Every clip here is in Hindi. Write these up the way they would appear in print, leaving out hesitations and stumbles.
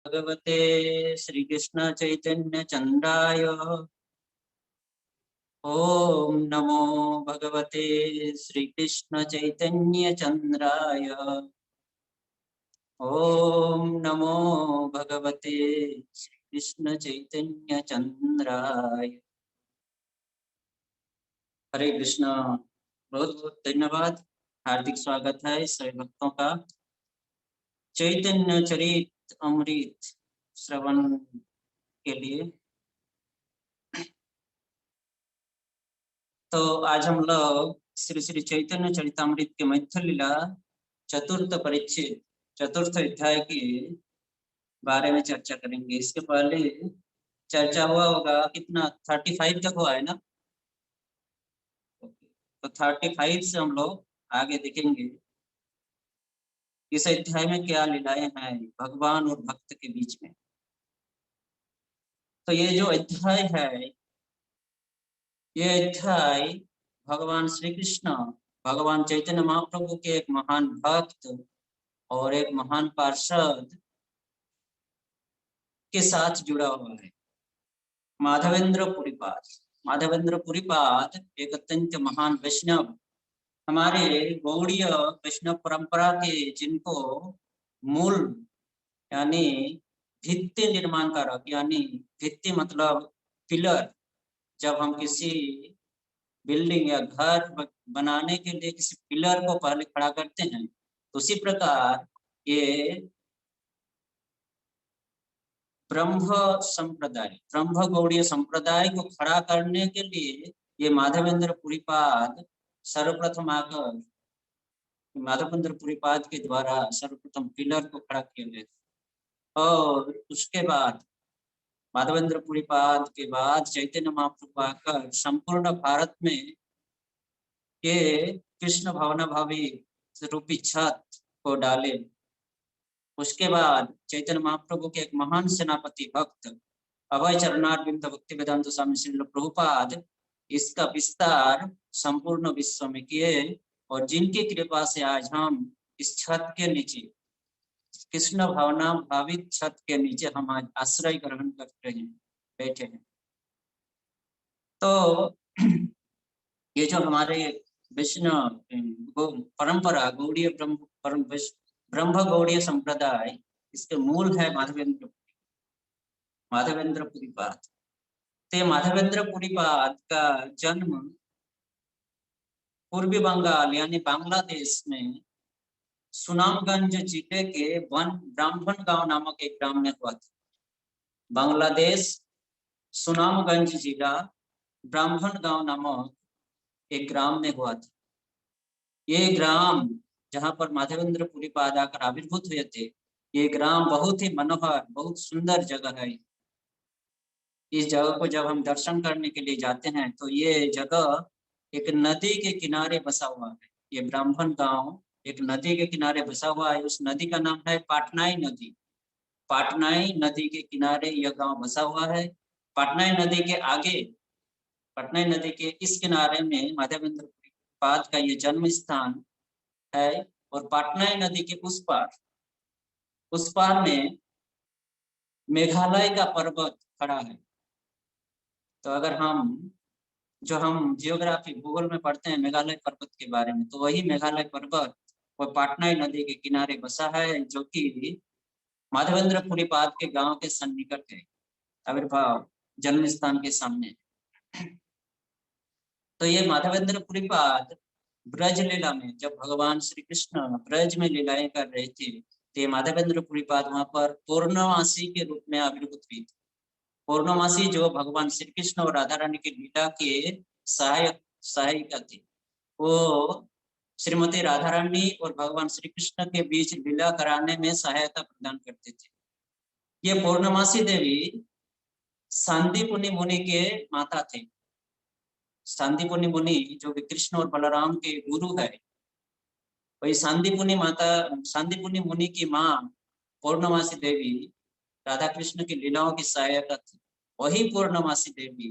भगवते श्री कृष्ण चैतन्य चंद्राय ओम नमो भगवते श्री कृष्ण चैतन्य चंद्राय ओम नमो भगवते श्री कृष्ण चैतन्य चंद्राय। हरे कृष्ण। बहुत बहुत धन्यवाद। हार्दिक स्वागत है सभी भक्तों का चैतन्य चरित अमृत श्रवण के लिए। तो आज हम लोग श्री श्री चैतन्य चरितामृत के मध्य लीला चतुर्थ परिच्छेद चतुर्थ अध्याय के बारे में चर्चा करेंगे। इसके पहले चर्चा हुआ होगा कितना 35 तक हुआ है ना। तो 35 से हम लोग आगे देखेंगे इस अध्याय में क्या लीलाएं हैं भगवान और भक्त के बीच में। तो ये जो अध्याय है ये अध्याय भगवान श्री कृष्ण भगवान चैतन्य महाप्रभु के एक महान भक्त और एक महान पार्षद के साथ जुड़ा हुआ है। माधवेंद्र पुरीपाद। माधवेंद्र पुरीपाद एक अत्यंत महान वैष्णव हमारे गौड़ीय वैष्णव परंपरा के जिनको मूल यानी भित्ति निर्माण कारक यानी भित्ति मतलब पिलर। जब हम किसी बिल्डिंग या घर बनाने के लिए किसी पिलर को पहले खड़ा करते हैं तो उसी प्रकार ये ब्रह्म गौड़ीय संप्रदाय को खड़ा करने के लिए ये माधवेंद्र पुरीपाद सर्वप्रथम आकर माधवेंद्र पुरीपाद के द्वारा सर्वप्रथम पिलर को खड़ा किया गया और उसके बाद माधवेंद्र पुरीपाद के बाद चैतन्य महाप्रभु आकर संपूर्ण भारत में ये कृष्ण भावना भावी रूपी छत को डाले। उसके बाद चैतन्य महाप्रभु के एक महान सेनापति भक्त अभय चरणारविंद भक्ति वेदांत स्वामी श्रील प्रभुपाद इसका विस्तार संपूर्ण विश्व में किए और जिनकी कृपा से आज हम इस छत के नीचे कृष्ण भावना भावित छत के नीचे हम आज आश्रय ग्रहण करते हैं बैठे हैं। तो ये जो हमारे वैष्णव परंपरा गौड़ीय ब्रह्म गौड़ीय संप्रदाय इसके मूल है माधवेंद्र पुरीपाद। तो माधवेंद्र पुरीपाद का जन्म पूर्वी बंगाल यानी बांग्लादेश में सुनामगंज जिले के ब्राह्मण गांव नामक एक ग्राम में हुआ था। बांग्लादेश सुनामगंज जिला ब्राह्मण गांव नामक एक ग्राम में हुआ था। ये ग्राम जहां पर माधवेंद्र पुरीपाद आकर आविर्भूत हुए थे ये ग्राम बहुत ही मनोहर बहुत सुंदर जगह है। इस जगह को जब हम दर्शन करने के लिए जाते हैं तो ये जगह एक नदी के किनारे बसा हुआ है। ये ब्राह्मण गांव एक नदी के किनारे बसा हुआ है। उस नदी का नाम है पाटनाई नदी। पाटनाई नदी के किनारे यह गांव बसा हुआ है। पाटनाई नदी के आगे पाटनाई नदी के इस किनारे में माधवेंद्र पुरीपाद का ये जन्म स्थान है और पाटनाई नदी के उस पार में मेघालय का पर्वत खड़ा है। तो अगर हम जियोग्राफी भूगोल में पढ़ते हैं मेघालय पर्वत के बारे में तो वही मेघालय पर्वत और पाटनाई नदी के किनारे बसा है जो कि माधवेंद्र पुरीपाद के गांव के सन्निकट है आविर्भाव जन्म स्थान के सामने। तो ये माधवेंद्र पुरीपाद ब्रज लीला में जब भगवान श्री कृष्ण ब्रज में लीलाएं कर रहे थे तो माधवेंद्र पुरीपाद वहां पर पूर्णमासी के रूप में आविर्भूत हुई थी। पूर्णमासी जो भगवान श्री कृष्ण और राधा रानी की लीला के सहायिका थी। वो श्रीमती राधा रानी और भगवान श्री कृष्ण के बीच लीला कराने में सहायता प्रदान करते थे। ये पूर्णमासी देवी सांदीपुनि मुनि के माता थे। सांदीपुनि मुनि जो कि कृष्ण और बलराम के गुरु है वही सांदीपुनि मुनि की माँ पूर्णमासी देवी राधा कृष्ण की लीलाओं की सहायता थी। वही पूर्णमासी देवी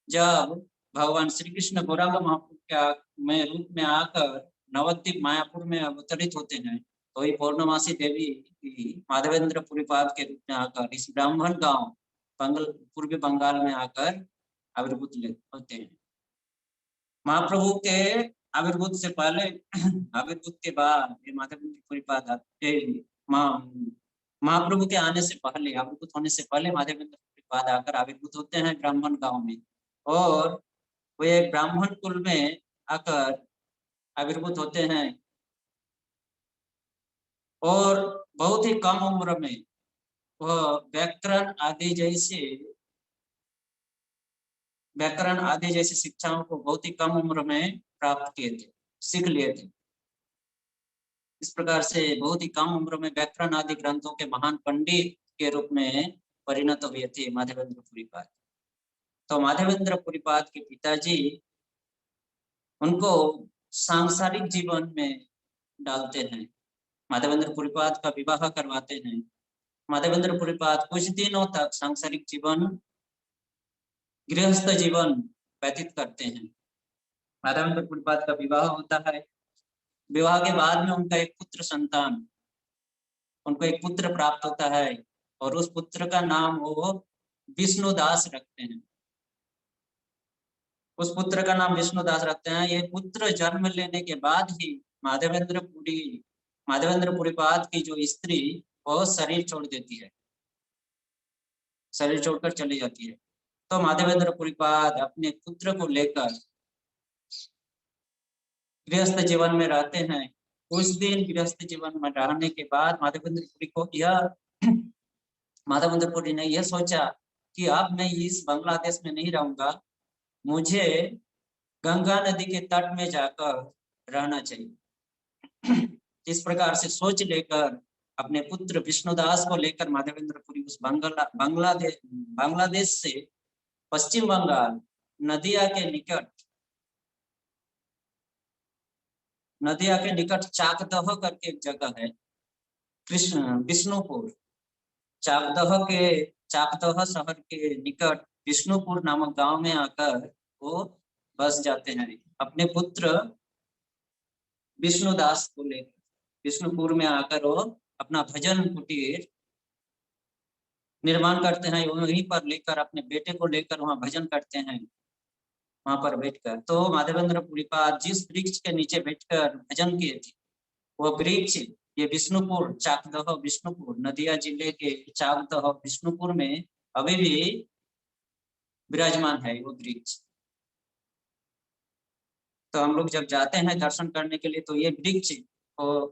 जब भगवान श्री कृष्ण गौरांग महाप्रभु में रूप में आकर नवद्वीप मायापुर में अवतरित होते हैं तो वही पूर्णमासी देवी कि माधवेंद्र पुरीपाद के रूप में आकर इस ब्राह्मण गांव पूर्वी बंगाल में आकर आविर्भूत होते हैं। महाप्रभु के आविर्भूत से पहले आविर्भूत के बाद ये माधवेंद्र पुरीपाद महाप्रभु के आने से पहले, आविर्भूत होने से पहले माधवेंद्र पुरीपाद आकर आविर्भूत होते हैं ब्राह्मण गांव में, और वे ब्राह्मण कुल में आकर आविर्भूत होते हैं और बहुत ही कम उम्र में वह व्याकरण आदि जैसी शिक्षाओं को बहुत ही कम उम्र में प्राप्त किए थे, सीख लिए थे। इस प्रकार से बहुत ही कम उम्र में व्याकरण आदि ग्रंथों के महान पंडित के रूप में परिणत हुए थे माधवेंद्र पुरीपाद। तो माधवेंद्र पुरीपाद के पिताजी उनको सांसारिक जीवन में डालते हैं, माधवेंद्र पुरीपाद का विवाह करवाते हैं। माधवेंद्र पुरीपाद कुछ दिनों तक सांसारिक जीवन, गृहस्थ जीवन व्यतीत करते हैं। माधवेंद्र पुरीपाद का विवाह होता है। विवाह के बाद में उनको एक पुत्र प्राप्त होता है और उस पुत्र का नाम वो विष्णुदास रखते हैं। उस पुत्र का नाम विष्णुदास रखते हैं। ये पुत्र जन्म लेने के बाद ही माधवेंद्र पुरीपाद की जो स्त्री वो शरीर छोड़ देती है, शरीर छोड़कर चली जाती है। तो माधवेंद्र पुरीपाद अपने पुत्र को लेकर गृहस्थ जीवन में रहते हैं। कुछ दिन गृहस्थ जीवन में रहने के बाद माधवेंद्र पुरी ने यह सोचा कि अब मैं इस बांग्लादेश में नहीं रहूंगा, मुझे गंगा नदी के तट में जाकर रहना चाहिए। इस प्रकार से सोच लेकर अपने पुत्र विष्णुदास को लेकर माधवेंद्र पुरी उस बांग्लादेश से पश्चिम बंगाल नदिया के निकट चाकदह करके एक जगह है, विष्णुपुर, चाकदह शहर के निकट विष्णुपुर नामक गांव में आकर वो बस जाते हैं। अपने पुत्र विष्णुदास को लेकर विष्णुपुर में आकर वो अपना भजन कुटीर निर्माण करते हैं। वहीं पर लेकर अपने बेटे को लेकर वहां भजन करते हैं, वहां पर बैठकर। तो माधवेंद्र पुरीपाद जिस वृक्ष के नीचे बैठकर भजन किए थे, वो वृक्ष ये विष्णुपुर, चाकदह विष्णुपुर, नदिया जिले के चाकदह विष्णुपुर में अभी भी विराजमान है वो वृक्ष। तो हम लोग जब जाते हैं दर्शन करने के लिए तो ये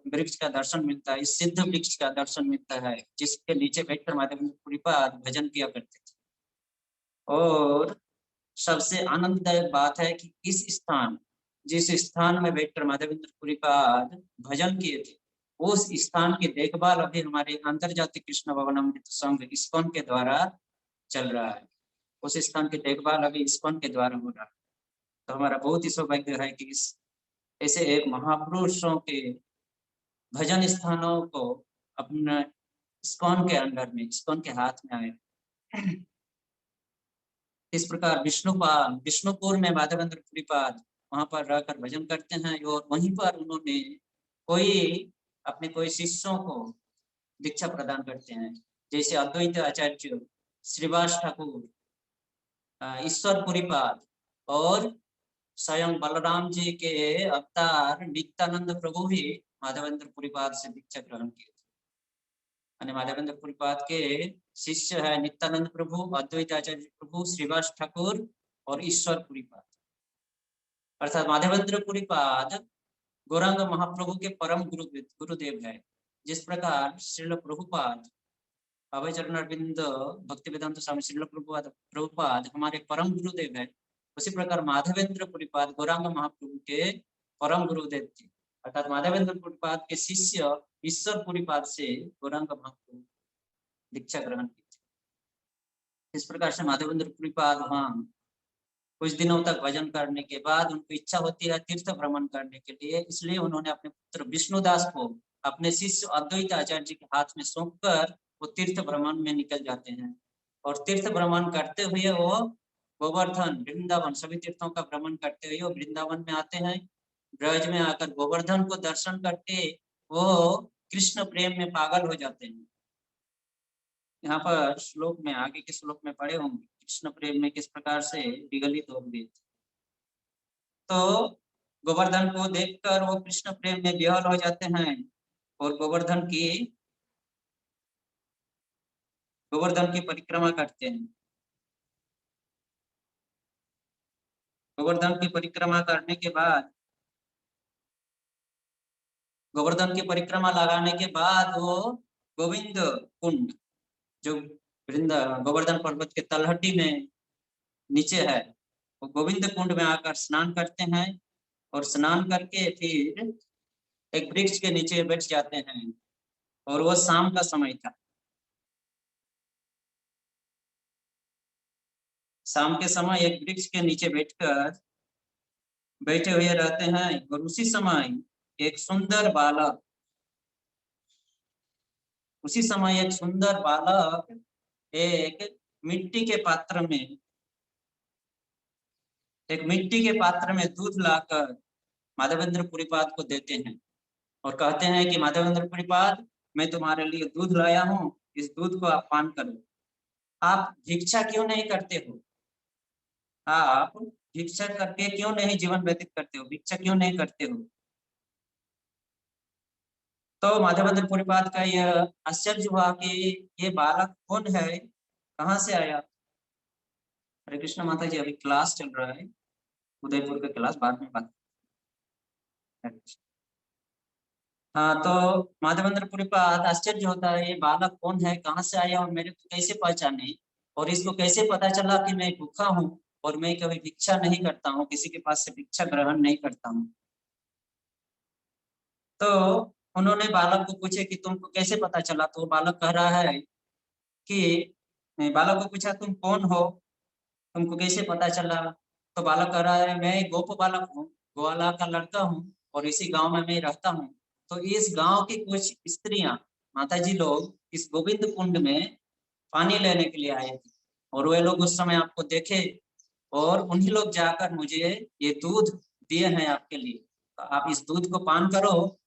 वृक्ष का दर्शन मिलता है, इस सिद्ध वृक्ष का दर्शन मिलता है, जिसके नीचे बैठकर माधवेंद्र पुरीपाद भजन किया करते थे। और सबसे आनंददायक बात है कि जिस स्थान में बैठकर माधवेंद्र पुरीपाद भजन किए थे, उस स्थान की देखभाल अभी हमारे अंतर्जातीय कृष्ण भवनामृत संघ इस्कॉन के द्वारा चल रहा है। उस स्थान की देखभाल अभी इस्कॉन के द्वारा हो रहा है। तो हमारा बहुत ही सौभाग्य है कि ऐसे एक महापुरुषों के भजन स्थानों को अपने इस्कॉन के अंडर में, इस्कॉन के हाथ में आए। इस प्रकार विष्णुपुर में माधवेंद्र पुरीपाद वहां पर रहकर भजन करते हैं और वहीं पर उन्होंने अपने कोई शिष्यों को दीक्षा प्रदान करते हैं, जैसे अद्वैत आचार्य श्रीवास ठाकुर, ईश्वर पुरीपाद और स्वयं बलराम जी के अवतार नित्यानंद प्रभु भी माधवेंद्र पुरीपाद से दीक्षा ग्रहण किए थे। माधवेंद्र पुरीपाद के शिष्य है नित्यानंद प्रभु, अद्वैत आचार्य प्रभु, श्रीवास ठाकुर और ईश्वर पुरीपाद। अर्थात माधवेंद्र पुरीपाद गौरांग महाप्रभु के परम गुरुदेव है। जिस प्रकार श्रील प्रभुपाद, अभय चरण अरविंद, भक्ति वेदांत स्वामी श्रील प्रभुपाद हमारे परम गुरुदेव है, उसी प्रकार माधवेंद्र पुरीपाद गौरांग महाप्रभु के परम गुरुदेव थे। अर्थात माधवेंद्र पुरीपाद के शिष्य ईश्वर पुरीपाद से गौरांग महाप्रभु दीक्षा ग्रहण की थी। इस प्रकार से माधवेंद्र पुरीपाद वहां कुछ दिनों तक भजन करने के बाद उनको इच्छा होती है तीर्थ भ्रमण करने के लिए, इसलिए उन्होंने अपने पुत्र विष्णुदास को अपने शिष्य अद्वैत आचार्य जी के हाथ में सौंपकर वो तीर्थ भ्रमण में निकल जाते हैं। और तीर्थ भ्रमण करते हुए वो गोवर्धन, वृंदावन, सभी तीर्थों का भ्रमण करते हुए वो वृंदावन में आते हैं। ब्रज में आकर गोवर्धन को दर्शन करके वो कृष्ण प्रेम में पागल हो जाते हैं। यहाँ पर श्लोक में, आगे के श्लोक में पढ़े होंगे, कृष्ण प्रेम में किस प्रकार से विगलित हो गए। तो गोवर्धन को देखकर वो कृष्ण प्रेम में विह्वल हो जाते हैं और गोवर्धन की परिक्रमा करते हैं। गोवर्धन की परिक्रमा करने के बाद, गोवर्धन की परिक्रमा लगाने के बाद वो गोविंद कुंड, जो गोवर्धन पर्वत के तलहटी में नीचे है, वो गोविंद कुंड में आकर स्नान करते हैं और स्नान करके फिर एक वृक्ष के नीचे बैठ जाते हैं। और वो शाम का समय था। शाम के समय एक वृक्ष के नीचे बैठे हुए रहते हैं और उसी समय एक सुंदर बालक एक मिट्टी के पात्र में दूध लाकर माधवेंद्र पुरीपाद को देते हैं और कहते हैं कि माधवेंद्र पुरीपाद, मैं तुम्हारे लिए दूध लाया हूँ, इस दूध को आप पान करो। आप भिक्षा क्यों नहीं करते हो? आप भिक्षा करके क्यों नहीं जीवन व्यतीत करते हो? भिक्षा क्यों नहीं करते हो? तो माधवेंद्र पुरीपाद का यह आश्चर्य हुआ कि ये बालक कौन है, कहाँ से आया। हरे कृष्ण माता जी, अभी क्लास चल रहा है, उदयपुर का क्लास, बाद में बात। हाँ, तो माधवेंद्र पुरीपाद आश्चर्य होता है, ये बालक कौन है, कहाँ से आया और मेरे को कैसे पहचाने, और इसको कैसे पता चला कि मैं भूखा हूँ और मैं कभी भिक्षा नहीं करता हूँ, किसी के पास से भिक्षा ग्रहण नहीं करता हूँ। तो उन्होंने बालक को पूछे कि तुमको कैसे पता चला, तो बालक कह रहा है कि, बालक को पूछा तुम कौन हो, तुमको कैसे पता चला? तो बालक कह रहा है, मैं गोप बालक हूँ, ग्वाला का लड़का हूँ और इसी गांव में मैं रहता हूँ। तो इस गांव की कुछ स्त्रियां, माता जी लोग इस गोविंद कुंड में पानी लेने के लिए आए थे और वे लोग उस समय आपको देखे और उन्हीं लोग जाकर मुझे ये दूध दिए हैं आपके लिए, तो आप इस दूध को पान करो।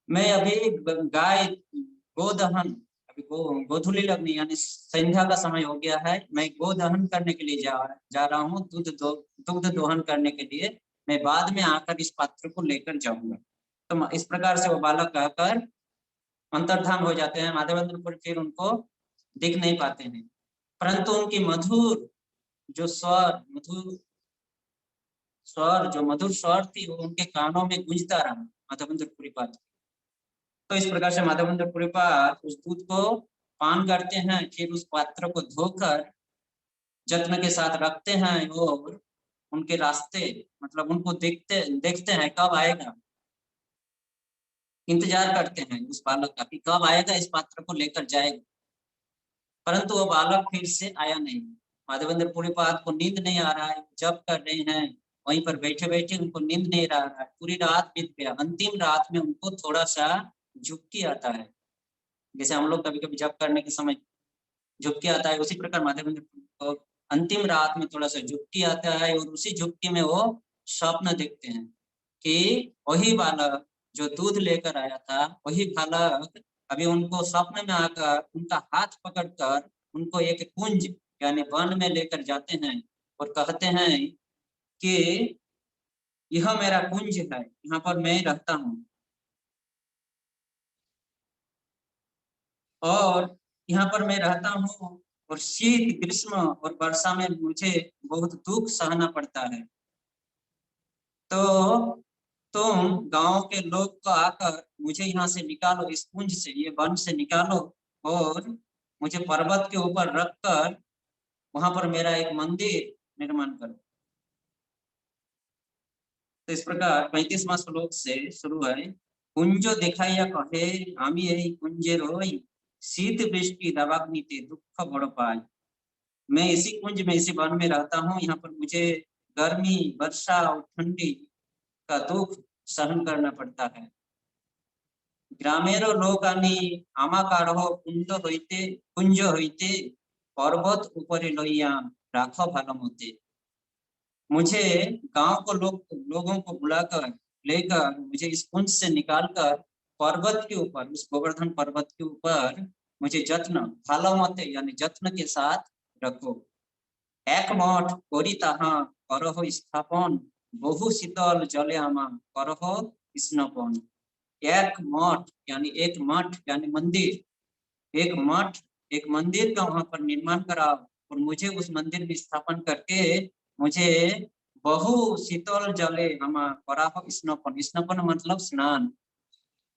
मैं अभी गाय गोदहन, अभी गोधूली लगनी यानी संध्या का समय हो गया है, मैं गोदहन करने के लिए जा रहा हूँ, दुग्ध दोहन करने के लिए। मैं बाद में आकर इस पात्र को लेकर जाऊंगा। तो इस प्रकार से वो बालक कहकर अंतर्धान हो जाते हैं। माधवेंद्र फिर उनको दिख नहीं पाते हैं, परंतु उनकी जो मधुर स्वर थी वो उनके कानों में गूंजता रहा, माधवेंद्र पुरीपाद। तो इस प्रकार से माधवेंद्र पुरीपाद उस दूध को पान करते हैं, फिर उस पात्र को धोकर जत्न के साथ रखते हैं और उनके रास्ते, मतलब उनको देखते हैं कब आएगा, इंतजार करते हैं उस बालक का कि कब आएगा, इस पात्र को लेकर जाएगा। परंतु वो बालक फिर से आया नहीं। माधवेंद्र पुरीपाद को नींद नहीं आ रहा है, जब कर रहे हैं वहीं पर बैठे बैठे उनको नींद नहीं आ रहा है। पूरी रात बीत गया, अंतिम रात में उनको थोड़ा सा झुपकी आता है, जैसे हम लोग कभी कभी जब करने के समय झुपकी आता है, उसी प्रकार माधवेंद्र को अंतिम रात में थोड़ा सा झुपकी आता है और उसी झुपकी में वो स्वप्न देखते हैं कि वही बालक जो दूध लेकर आया था, वही बालक अभी उनको स्वप्न में आकर उनका हाथ पकड़कर उनको एक कुंज यानी वन में लेकर जाते हैं और कहते हैं कि यह मेरा कुंज है, यहाँ पर मैं रहता हूँ और यहाँ पर मैं रहता हूँ और शीत, ग्रीष्म और वर्षा में मुझे बहुत दुख सहना पड़ता है। तो तुम गांव के लोग को आकर मुझे यहाँ से निकालो, इस कुंज से, ये वन से निकालो और मुझे पर्वत के ऊपर रखकर वहां पर मेरा एक मंदिर निर्माण करो। तो इस प्रकार 35वां श्लोक से शुरू है। कुंजो दिखाइया कहे आमी यही कुंजे रोई, शीत वृष्टि दवाग्निते दुख बड़ पाई। मैं इसी कुंज में, इसी वन में रहता हूँ, यहाँ पर मुझे गर्मी, वर्षा और ठंडी का दुख सहन करना पड़ता है। ग्रामेर लोकानी आमाकारह कुंज हईते पर्वत ऊपरे लइया राख भालम होते। मुझे गांव को लोगों को बुलाकर लेकर मुझे इस कुंज से निकालकर पर्वत के ऊपर, उस गोवर्धन पर्वत के ऊपर मुझे जत्न भालो मते यानी जत्न के साथ रखो। एक मठ करी ताहा करहो स्थापन, बहु शीतल जले आमा करहो स्नपन। एक मठ यानी मंदिर, एक मठ, एक मंदिर का वहां पर निर्माण कराओ और मुझे उस मंदिर में स्थापन करके मुझे बहु शीतल जले आमा कराहो स्नपन। स्नपन मतलब स्नान,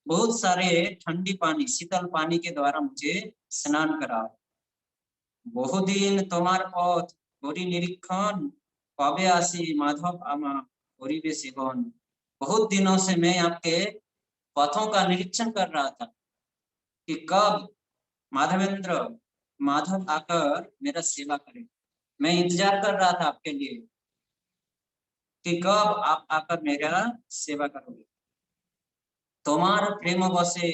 बहुत सारे ठंडी पानी शीतल पानी के द्वारा मुझे स्नान कराओ। बहुदिन तुम्हार पथ करी निरीक्षण, कबे आसी माधव आमा करिबे सेवन। बहुत दिनों से मैं आपके पथों का निरीक्षण कर रहा था कि कब माधवेंद्र, माधव आकर मेरा सेवा करे। मैं इंतजार कर रहा था आपके लिए कि कब आप आकर मेरा सेवा करोगे। तुम्हार प्रेम बसे,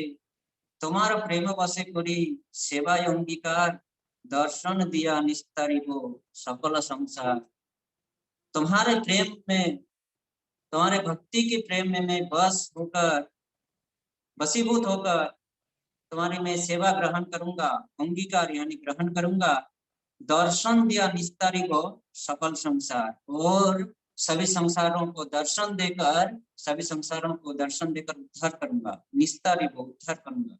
तुम्हार प्रेम बसे करी सेवा अंगीकार, दर्शन दिया निस्तारिबो सकल संसार। तुम्हारे प्रेम में, तुम्हारे भक्ति के प्रेम में मैं बस होकर, बसीभूत होकर तुम्हारी मैं सेवा ग्रहण करूंगा, अंगीकार यानी ग्रहण करूंगा। दर्शन दिया निस्तारी को सकल संसार, और सभी संसारों को दर्शन देकर, सभी संसारों को दर्शन देकर उद्धार करूंगा, निस्तारी को उद्धार करूंगा।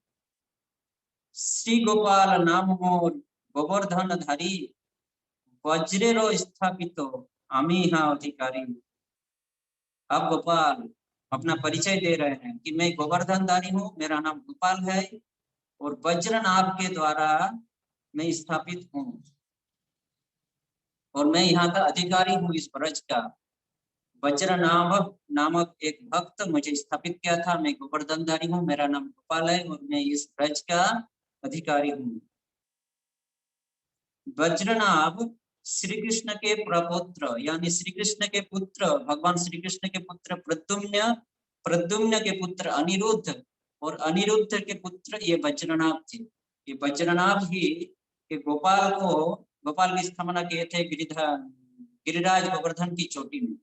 श्री गोपाल नाम मोर गोवर्धन धारी, वज्रेरो स्थापित आमी हाँ अधिकारी। अब गोपाल अपना परिचय दे रहे हैं कि मैं गोवर्धन धारी हूँ, मेरा नाम गोपाल है और वज्रनाभ के द्वारा मैं स्थापित हूँ और मैं यहाँ का अधिकारी हूँ इस ब्रज का। वज्रनाभ नामक एक भक्त मुझे स्थापित किया था, मैं गोवर्धनधारी हूँ, मेरा नाम गोपाल है और मैं इस ब्रज का अधिकारी हूँ। वज्रनाभ श्री कृष्ण के प्रपुत्र यानी श्री कृष्ण के पुत्र, भगवान श्री कृष्ण के पुत्र प्रद्युम्न, प्रद्युम्न के पुत्र अनिरुद्ध और अनिरुद्ध के पुत्र ये वज्रनाभ थे। ये वज्रनाभ ही गोपाल को, गोपाल की स्थापना किए थे गिरिराज गोवर्धन की चोटी में।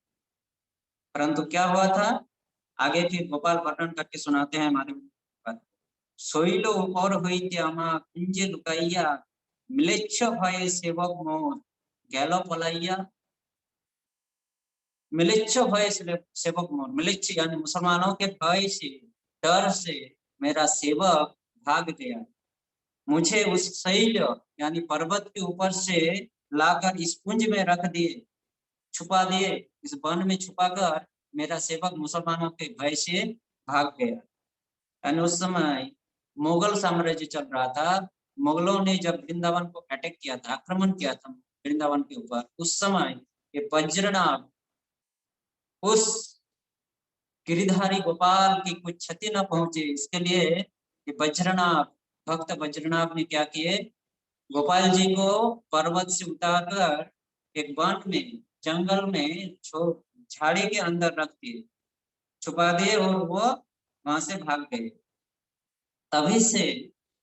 परंतु क्या हुआ था आगे फिर गोपाल वर्णन करके सुनाते हैं हमारे। सोइलो और हुई त्यामा कुंजे लुकाइया, मिलेच्छ भय सेवक मोर गैलो पलाइया। मिलेच्छ भय सेवक मोर, मिलेच्छ यानी मुसलमानों के भय से, डर से मेरा सेवक भाग गया। मुझे उस शैल यानी पर्वत के ऊपर से लाकर इस कुंज में रख दिए, छुपा दिए, इस वन में छुपाकर मेरा सेवक मुसलमानों के भय से भाग गया। यानी उस समय मुगल साम्राज्य चल रहा था। मुगलों ने जब वृंदावन को अटैक किया था, आक्रमण किया था वृंदावन के ऊपर, उस समय ये वज्रनाभ उस गिरिधारी गोपाल की कुछ क्षति न पहुंचे, इसके लिए ये वज्रनाभ, भक्त वज्रनाभ ने क्या किए, गोपाल जी को पर्वत से उतारकर एक वन में, जंगल में झाड़ी के अंदर रख दिए, छुपा दिए और वो वहां से भाग गए। तभी से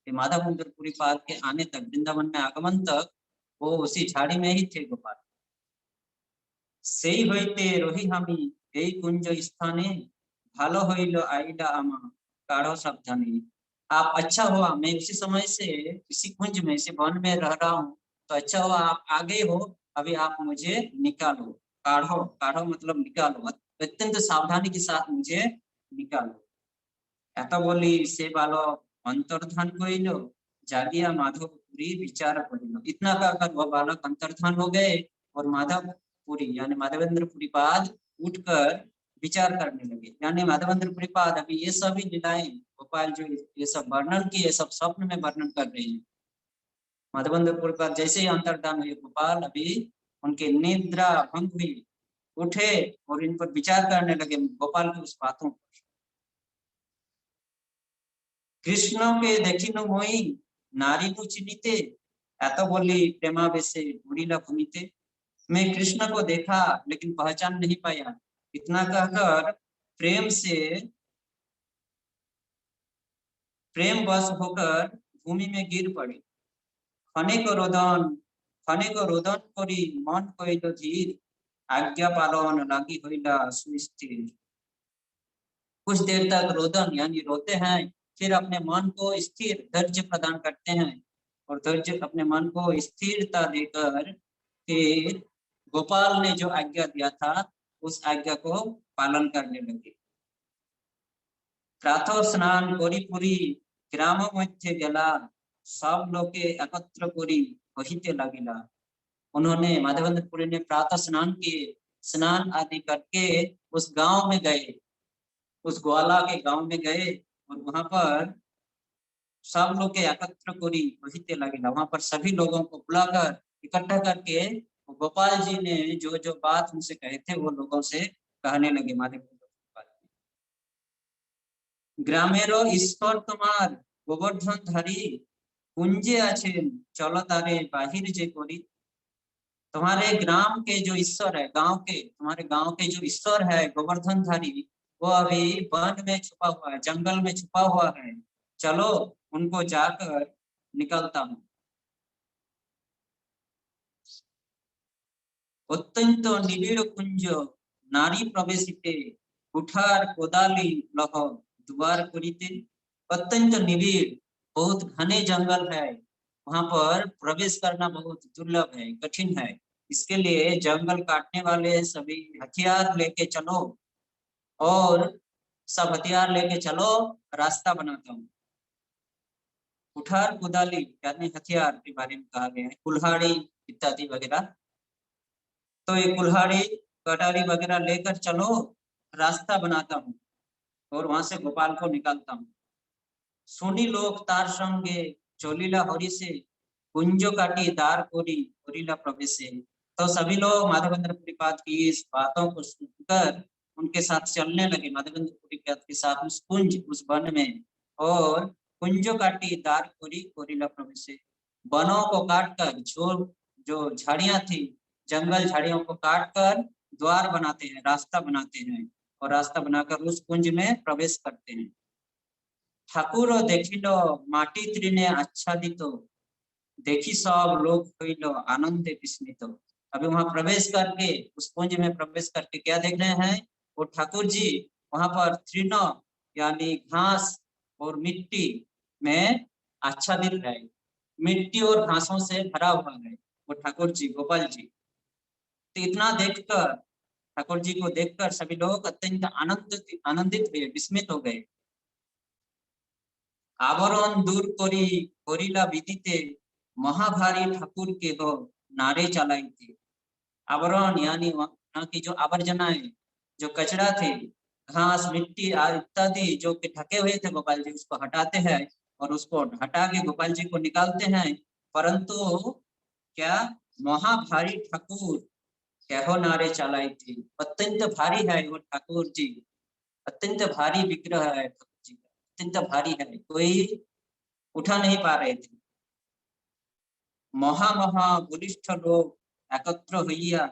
माधव पुरी पाल के आने तक, वृंदावन में आगमन तक वो उसी झाड़ी में ही थे गोपाल। সেই হইতে রহি আমি এই কুঞ্জ স্থানে, ভালো হইল আইলা আমা काढ़ो सावधानी। आप अच्छा हुआ मैं उसी समय से इसी कुंज में, इसी वन में रह रहा हूँ, तो अच्छा हुआ आप आ गए हो, अभी आप मुझे निकालो। काढ़ो, काढ़ो मतलब निकालो, अत्यंत सावधानी के साथ मुझे निकालो। এত বলি সে बालक अंतर्धान কইলো, जागिया माधवपुरी विचार करिलो। इतना कहकर वह बालक अंतर्धान हो गए और माधवपुरी यानी माधवेंद्रपुरी पाद उठकर विचार करने लगे। यानी माधवेंद्रपुरी पाद अभी ये सभी लीलाएं गोपाल जो ये सब वर्णन किए, सब स्वप्न में वर्णन कर रहे हैं। माधवेंद्रपुरी पाद जैसे ही अंतर्धान हुए, गोपाल अभी उनके निद्रा भंग हुई, उठे और इन पर विचार करने लगे, गोपाल की उस बातों पर। কৃষ্ণ কে দেখিনু মই नारी को चिन्हिते, এত বলি प्रेमावेशे उड़िला भूमिते। मैं कृष्ण को देखा लेकिन पहचान नहीं पाया, इतना कहकर प्रेम से, प्रेम वश होकर भूमि में गिर पड़ी। खनिक रोदन करी मन कइल धीर, आज्ञा पालन लागी हইলা सुस्थिर। कुछ देर तक रोदन यानी रोते हैं, फिर अपने मन को स्थिर धैर्य प्रदान करते हैं और धैर्य अपने मन को स्थिरता देकर फिर गोपाल ने जो आज्ञा दिया था उस आज्ञा को पालन करने लगे। प्रातः स्नान करी पुरी ग्राम मध्य गेला, सब लोके एकत्र करी कहिते लागिला। उन्होंने माधवेंद्रपुरी ने प्रातः स्नान किए, स्नान आदि करके उस गांव में गए, उस ग्वाला के गांव में गए और वहां पर सब लोग के एकत्र करी कहिते लागिला। वहां पर सभी लोगों को बुलाकर इकट्ठा करके गोपाल जी ने जो जो बात उनसे कहे थे वो लोगों से कहने लगे। माधव ग्रामेरो ईश्वर तुम्हार गोवर्धन धारी कुंजे आছেন चलो तारे बाहिर जे करी। तुम्हारे ग्राम के जो ईश्वर है, गांव के तुम्हारे गांव के जो ईश्वर है गोवर्धन धारी, वो अभी वन में छुपा हुआ है, जंगल में छुपा हुआ है, चलो उनको जाकर निकलता हूँ। अत्यंत निबिड़ कुंज नारी प्रवेशिते कुठार कोदाली लह द्वार करिते। अत्यंत निबिड़ बहुत घने जंगल है, वहां पर प्रवेश करना बहुत दुर्लभ है, कठिन है। इसके लिए जंगल काटने वाले सभी हथियार लेके चलो और सब हथियार लेके चलो, रास्ता बनाता हूँ। कुठार कुदाली यानी हथियार के बारे में कहा गया है, कुल्हाड़ी इत्यादि वगैरह। तो ये कुल्हाड़ी कटारी वगैरह लेकर चलो, रास्ता बनाता हूँ और वहां से गोपाल को निकालता हूँ। सुनी लोग तार संगे चोलीला हरि से कुंजो काटी दार कोरी कोरीला प्रवेशे। तो सभी लोग माधवेंद्र पुरीपाद की इस बातों को सुनकर उनके साथ चलने लगे, माधवेंद्र पुरीपाद के साथ उस कुंज उस वन में। और कुंजो काटी दार कोरी कोरीला प्रवेशे, वनों को काटकर जो झाड़ियां थी, जंगल झाड़ियों को काटकर द्वार बनाते हैं, रास्ता बनाते हैं और रास्ता बनाकर उस कुंज में प्रवेश करते हैं। ठाकुर देखिल माटी त्रिने आच्छादित, देखी सब लोग हईल आनंदे विस्मित। अभी वहां प्रवेश करके उस कुंज में प्रवेश करके क्या देख रहे हैं, वो ठाकुर जी वहां पर तृण यानी घास और मिट्टी में आच्छादित है, मिट्टी और घासों से भरा हुआ है वो ठाकुर जी गोपाल जी। तो इतना देखकर ठाकुर जी को देखकर सभी लोग अत्यंत आनंदित हुए, विस्मित हो गए। आवरण दूर करी करिला विदिते, महाभारी ठाकुर के हो नारे चलाई थे। आवरण यानी वहां की जो आवर्जनाएं, जो कचरा थे, घास मिट्टी इत्यादि जो कि ढके हुए थे गोपाल जी, उसको हटाते हैं और उसको हटा के गोपाल जी को निकालते हैं। परंतु क्या महाभारी ठाकुर कहो नारे चलाई थी। अत्यंत भारी है वो ठाकुर जी, अत्यंत भारी विग्रह है ठाकुर जी का, अत्यंत भारी है, कोई उठा नहीं पा रहे थे। महा महा बलिष्ठ लोग एकत्र हइया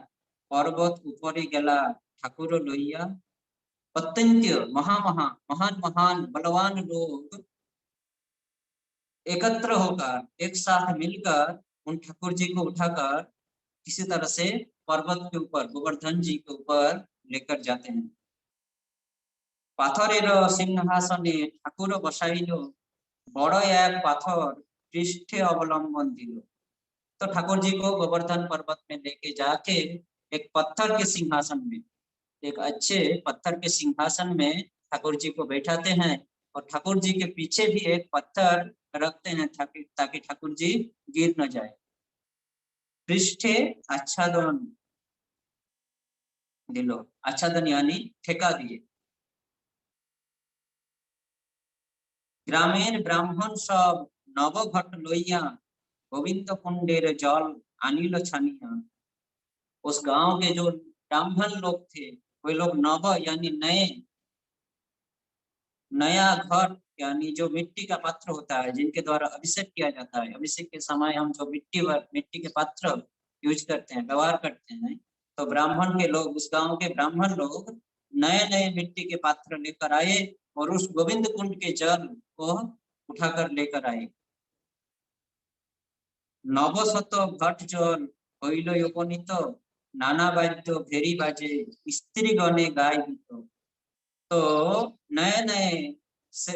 पर्वत ऊपरे गेला ठाकुर लइया। अत्यंत महामहा महान महान बलवान लोग एकत्र होकर एक साथ मिलकर उन ठाकुर जी को उठाकर किसी तरह से पर्वत के ऊपर गोवर्धन जी के ऊपर लेकर जाते हैं। पाथरेर सिंहासने ठाकुर बसाइल बड़ एक पाथर पृष्ठे अवलंबन दिल। तो ठाकुर जी को गोवर्धन पर्वत में लेके जाके एक पत्थर के सिंहासन में, एक अच्छे पत्थर के सिंहासन में ठाकुर जी को बैठाते हैं और ठाकुर जी के पीछे भी एक पत्थर रखते हैं ताकि ठाकुर जी गिर न जाए। पृष्ठे आच्छादन दिलो, आच्छादन यानी ठेका दिए। ग्रामेर ब्राह्मण सब नव घट लइया गोविंद कुंडेर जल आनिल छानिया। उस गांव के जो ब्राह्मण लोग थे, वे लोग नव यानी नए, नया घट यानी जो मिट्टी का पात्र होता है जिनके द्वारा अभिषेक किया जाता है, अभिषेक के समय हम जो मिट्टी के पात्र यूज करते हैं, व्यवहार करते हैं, तो ब्राह्मण के लोग, उस गांव के ब्राह्मण लोग नए नए मिट्टी के पात्र लेकर आए और उस गोविंद कुंड के जल को उठाकर लेकर आए। नवशत घट जल हईल उपनीत, नाना वाद्य भेरी बाजे स्त्री गणे गाय गीत। तो नए नए से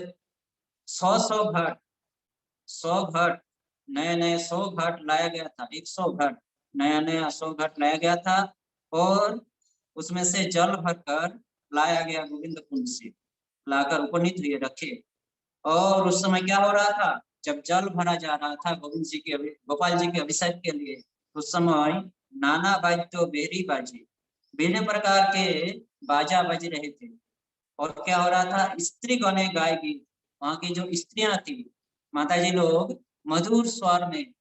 100 घाट, 100 घाट, नए नए 100 घाट लाया गया था, 100 घाट, नया नया 100 घाट लाया गया था। और उसमें से जल भरकर लाया गया गोविंद कुंड से, लाकर उपनीत लिए रखे। और उस समय क्या हो रहा था, जब जल भरा जा रहा था गोविंद जी के गोपाल जी के अभिषेक के लिए, उस समय नाना वाद्य बेरी बाजे, विभिन्न प्रकार के बाजा बज रहे थे। और क्या हो रहा था, स्त्री गणे गाय गीत, वहां की जो स्त्रियां थी, माता जी लोग मधुर स्वर में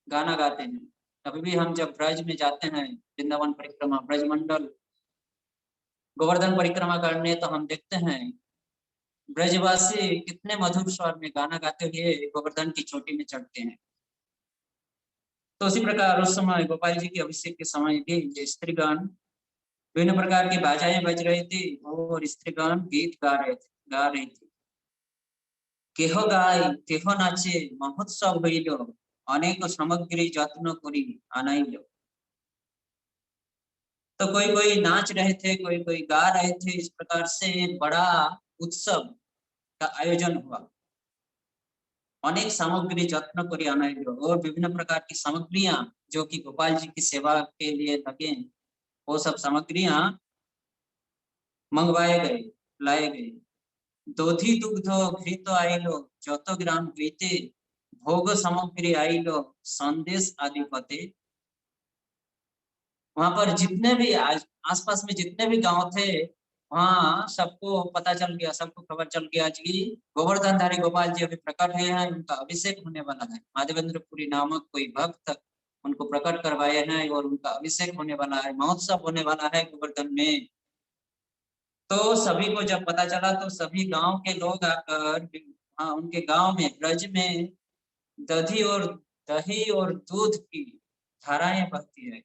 गाना गाते हैं। कभी भी हम जब ब्रज में जाते हैं, वृंदावन परिक्रमा, ब्रज मंडल, गोवर्धन परिक्रमा करने, तो हम देखते हैं ब्रजवासी कितने मधुर स्वर में गाना गाते हुए गोवर्धन की चोटी में चढ़ते हैं। तो उसी प्रकार उस समय गोपाल जी के अभिषेक के समय भी ये स्त्रीगण विभिन्न प्रकार की बाजाएं बज रही थी और स्त्रीगण गीत गा रही थी। केह गाय केह नाचे महोत्सव हईल, अनेक सामग्री যত্ন करी आनाइल। तो कोई कोई नाच रहे थे, कोई कोई गा रहे थे। इस प्रकार से बड़ा उत्सव का आयोजन हुआ। अनेक सामग्री যত্ন करी आनाइल, और विभिन्न प्रकार की सामग्रियां जो कि गोपाल जी की सेवा के लिए लगे, वो सब सामग्रियां मंगवाए गए, लाए गए। দধি দুগ্ধ ঘৃত আইলো যত গ্রাম হইতে, ভোগ সামগ্री आइलो संदेश आदि पते। वहां पर जितने भी आसपास में जितने भी गांव थे, वहां सबको पता चल गया, सबको खबर चल गया कि गोवर्धनधारी गोपाल जी अभी प्रकट हुए हैं, उनका अभिषेक होने वाला है। माधवेंद्रपुरी नामक कोई भक्त उनको प्रकट करवाए हैं और उनका अभिषेक होने वाला है, महोत्सव होने वाला है गोवर्धन में। तो सभी को जब पता चला तो सभी गांव के लोग आकर, हाँ, उनके गांव में ब्रज में दही और दूध की धाराएं बहती है।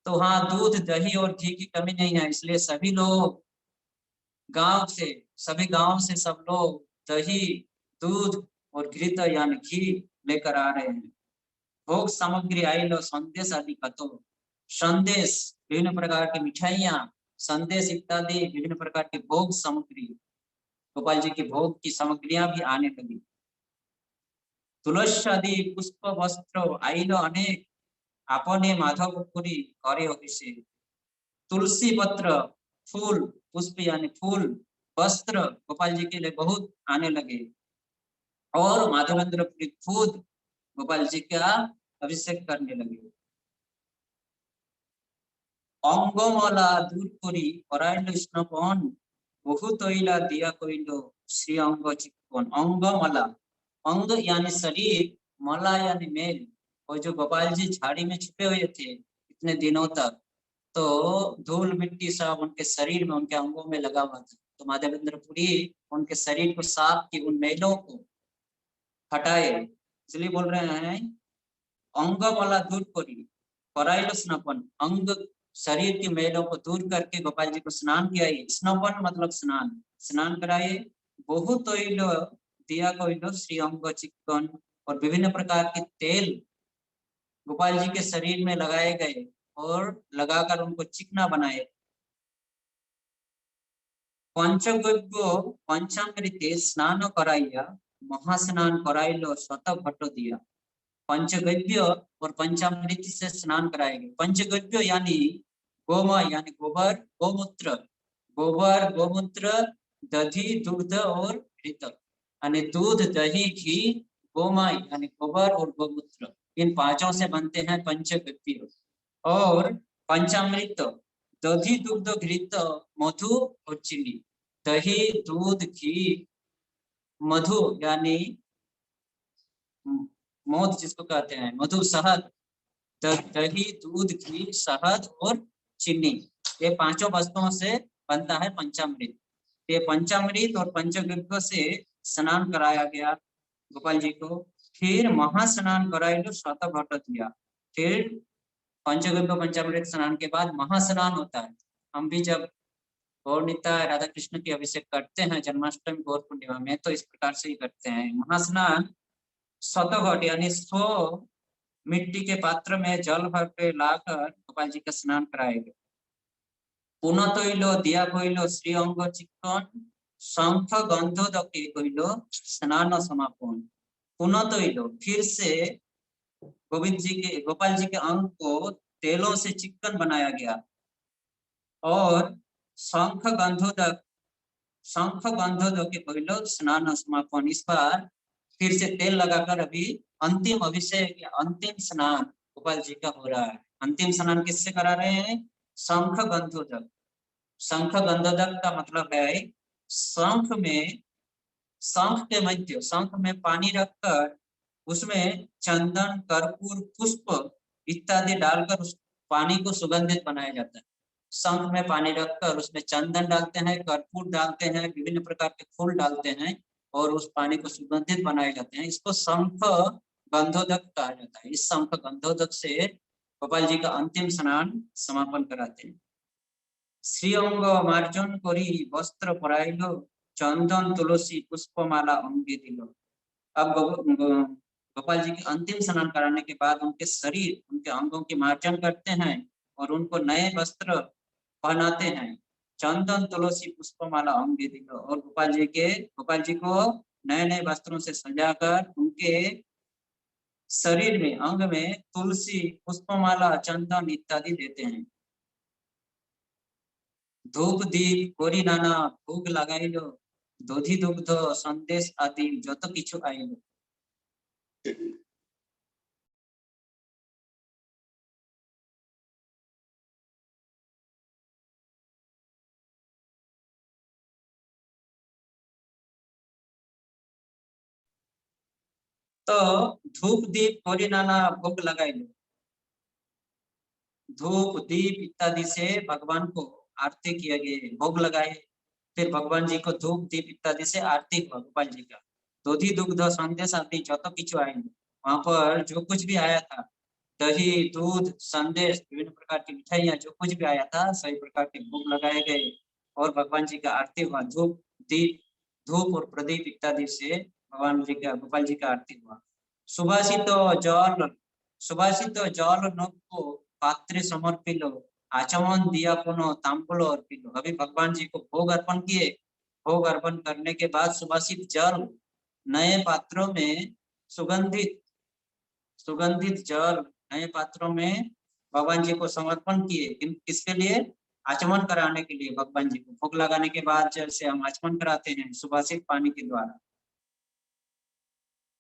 तो हाँ, दूध दही और घी की कमी नहीं है, इसलिए सभी लोग गांव से, सभी गांव से सब लोग दही, दूध और घृत यानी घी लेकर आ रहे हैं। भोग सामग्री आई लो संदेश आदि कतो, संदेश विभिन्न प्रकार की मिठाइयां, संदेश इत्यादि विभिन्न प्रकार की भोग सामग्री, गोपाल जी की भोग की सामग्रियां भी आने लगी। तुलसी आदि पुष्प वस्त्र आइलो अनेक, आपने माधवपुरी करे अभिषेक। तुलसी पत्र, फूल, पुष्प यानी फूल, वस्त्र गोपाल जी के लिए बहुत आने लगे। और माधवेंद्रपुरी खुद गोपाल जी का अभिषेक करने लगे। অঙ্গমালা দূর করি করাইল স্নপন, বহু তৈলা दिया কইল श्री अंग चिक्कन। अंगमाला, अंग यानी शरीर, माला यानी मेल। और जो गोपाल जी झाड़ी में छुपे हुए थे इतने दिनों तक, तो धूल मिट्टी सब उनके शरीर में, उनके अंगों में लगा हुआ था। तो माधवेंद्रपुरी उनके शरीर को साफ की, उन मेलों को हटाए, इसलिए बोल रहे हैं अंग माला दूर करी कराइल स्नापन। अंग शरीर की मेलों को दूर करके गोपाल जी को स्नान कियाई। स्नापन मतलब स्नान, स्नान कराए। बहुत दिया कोइलो श्री अंग चिक्कन, और विभिन्न प्रकार के तेल गोपाल जी के शरीर में लगाए गए और लगाकर उनको चिकना बनाए। पंचगव्य पंचामृते स्नान कराइया, महास्नान कराइलो शत घट दिया। पंचगव्य और पंचामृत से स्नान कराएंगे। पंचगव्य यानी गोमय यानी गोबर, गोमूत्र, गोबर, गोमूत्र, दही, दूध और घृत, यानी दूध, दही, घी, गोमय यानी गोबर और गोमूत्र, इन पांचों से बनते हैं पंचगव्य। और पंचामृत, दही, दूध, घृत, मधु और चीनी। दही, दूध, घी, मधु यानी मौत जिसको कहते हैं, मधु, शहद, दही, दूध, घी, शहद और चीनी, ये पांचों वस्तुओं से बनता है पंचामृत। ये पंचामृत और पंचगव्य से स्नान कराया गया गोपाल जी को। फिर महास्नान कराइलो शत घट दिया। फिर पंचगव्य पंचामृत स्नान के बाद महास्नान होता है। हम भी जब गौर निताय राधा कृष्ण की अभिषेक करते हैं जन्माष्टमी गौर पूर्णिमा में, तो इस प्रकार से ही करते हैं। महास्नान 100 घट यानी 100 मिट्टी के पात्र में जल भर के लाकर गोपाल जी का स्नान कराएंगे। পুনতৈল দিয়া কইল শ্রী অঙ্গ চিক্কন शंख गंधोदके कहिल स्नान समापन। पुनतैल फिर से गोपाल जी के अंग को तेलों से चिक्कन बनाया गया और शंख गंधोदके कहिल स्नान समापन। इस बार फिर से तेल लगाकर अभी अंतिम अभिषेक या अंतिम स्नान गोपाल जी का हो रहा है। अंतिम स्नान किससे करा रहे हैं? शंख गंधोदक। शंख गंधोदक का मतलब है शंख के मध्य शंख में पानी रखकर उसमें चंदन कर्पूर पुष्प इत्यादि डालकर उस पानी को सुगंधित बनाया जाता है। शंख में पानी रखकर उसमें चंदन डालते हैं, कर्पूर डालते हैं, विभिन्न प्रकार के फूल डालते हैं और उस पानी को सुगंधित बनाए जाते हैं। इसको शंख गंधोदक कहा जाता है। इस शंख गंधोदक से गोपाल जी का अंतिम स्नान समापन कराते हैं। श्री अंग मार्जन करी वस्त्र पराइल चंदन तुलसी पुष्पमाला अंगे दिल। अब गोपाल जी के अंतिम स्नान कराने के बाद उनके शरीर उनके अंगों की मार्जन करते हैं और उनको नए वस्त्र पहनाते हैं। चंदन तुलसी पुष्पमाला अंगे दिल और गोपाल जी को नए नए वस्त्रों से सजाकर उनके शरीर में अंग में तुलसी पुष्पमाला चंदन इत्यादि देते हैं। धूप दीप करी नाना भोग लगाइल दधि दुग्ध संदेश आदि যত কিছু आइल। तो धूप दीप करी नाना भोग लगाइल। धूप दीप इत्यादि से भगवान को आरती किया गया, भोग लगाए। फिर भगवान जी को धूप दीप इत्यादि से आरती हुआ गोपाल जी का। दधि दुग्ध संदेश आदि যত কিছু आइल, वहां पर जो कुछ भी आया था, दही दूध संदेश विभिन्न प्रकार की मिठाइयां जो कुछ भी आया था सभी प्रकार के भोग लगाए गए और भगवान जी का आरती हुआ। धूप और प्रदीप इत्यादि से भगवान जी का गोपाल जी का आरती हुआ। सुभाषित जल नक्को पात्रे समर्पिल आचमन दिया पुनः तांबूल अर्पिल। अभी भगवान जी को भोग अर्पण किए। भोग अर्पण करने के बाद सुभाषित जल नए पात्रों में सुगंधित जल नए पात्रों में भगवान जी को समर्पण किए। किसके लिए? आचमन कराने के लिए। भगवान जी को भोग लगाने के बाद जैसे हम आचमन कराते हैं सुभाषित पानी के द्वारा,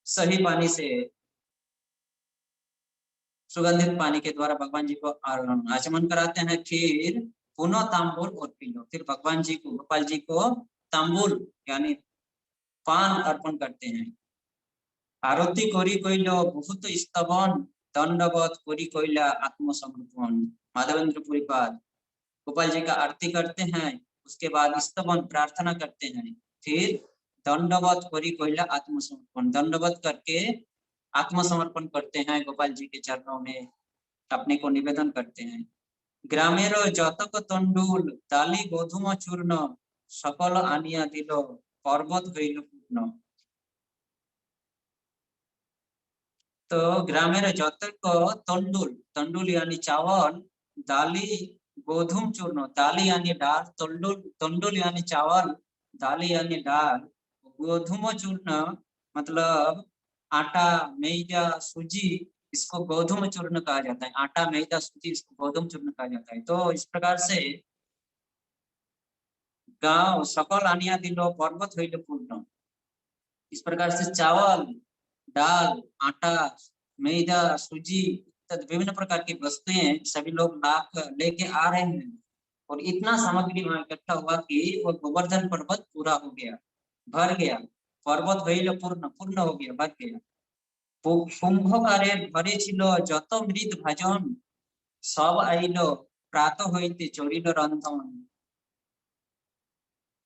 सही पानी से सुगंधित पानी के द्वारा भगवान जी को आचमन कराते हैं। फिर पुनः तांबूल और पीलो। फिर भगवान जी को गोपाल जी को तांबूल यानी पान अर्पण करते हैं। आरती करी कइल बहुत स्तवन दंडवत करी कइला आत्मसमर्पण। माधवेंद्रपुरी पाद गोपाल जी का आरती करते हैं, उसके बाद स्तवन प्रार्थना करते हैं, फिर दंडवत करी कइला आत्मसमर्पण, दंडवत करके आत्मसमर्पण करते हैं गोपाल जी के चरणों में, अपने को निवेदन करते हैं। ग्रामेर जतक तंडुल दाली गोधूम चूर्ण सकल आनिया दिल पर्वत हईल पूर्ण। तो ग्रामेर जतक तंडुल यानी चावल, दाली गोधूम चूर्ण दाली यानी दाल, तंडुल यानी चावल, दाली यानी दाल, गोधूम चूर्ण मतलब आटा मैदा सूजी, इसको गोधूम चूर्ण कहा जाता है। आटा मैदा सूजी इसको गोधूम चूर्ण कहा जाता है। तो इस प्रकार से गांव सकल आनिया दिलो पर्वत हईल पूर्ण। इस प्रकार से चावल दाल आटा मैदा सूजी विभिन्न प्रकार की वस्तुएं सभी लोग लेके आ रहे हैं और इतना सामग्री वहां इकट्ठा हुआ कि वो गोवर्धन पर्वत पूरा हो गया, भर गया। पर्वत हईल पूर्ण हो गया, भर गया। कुंभकारे भरे छिलो যত মৃদ ভাজন सब आइलो प्रातः হইতে চরিল रंधन।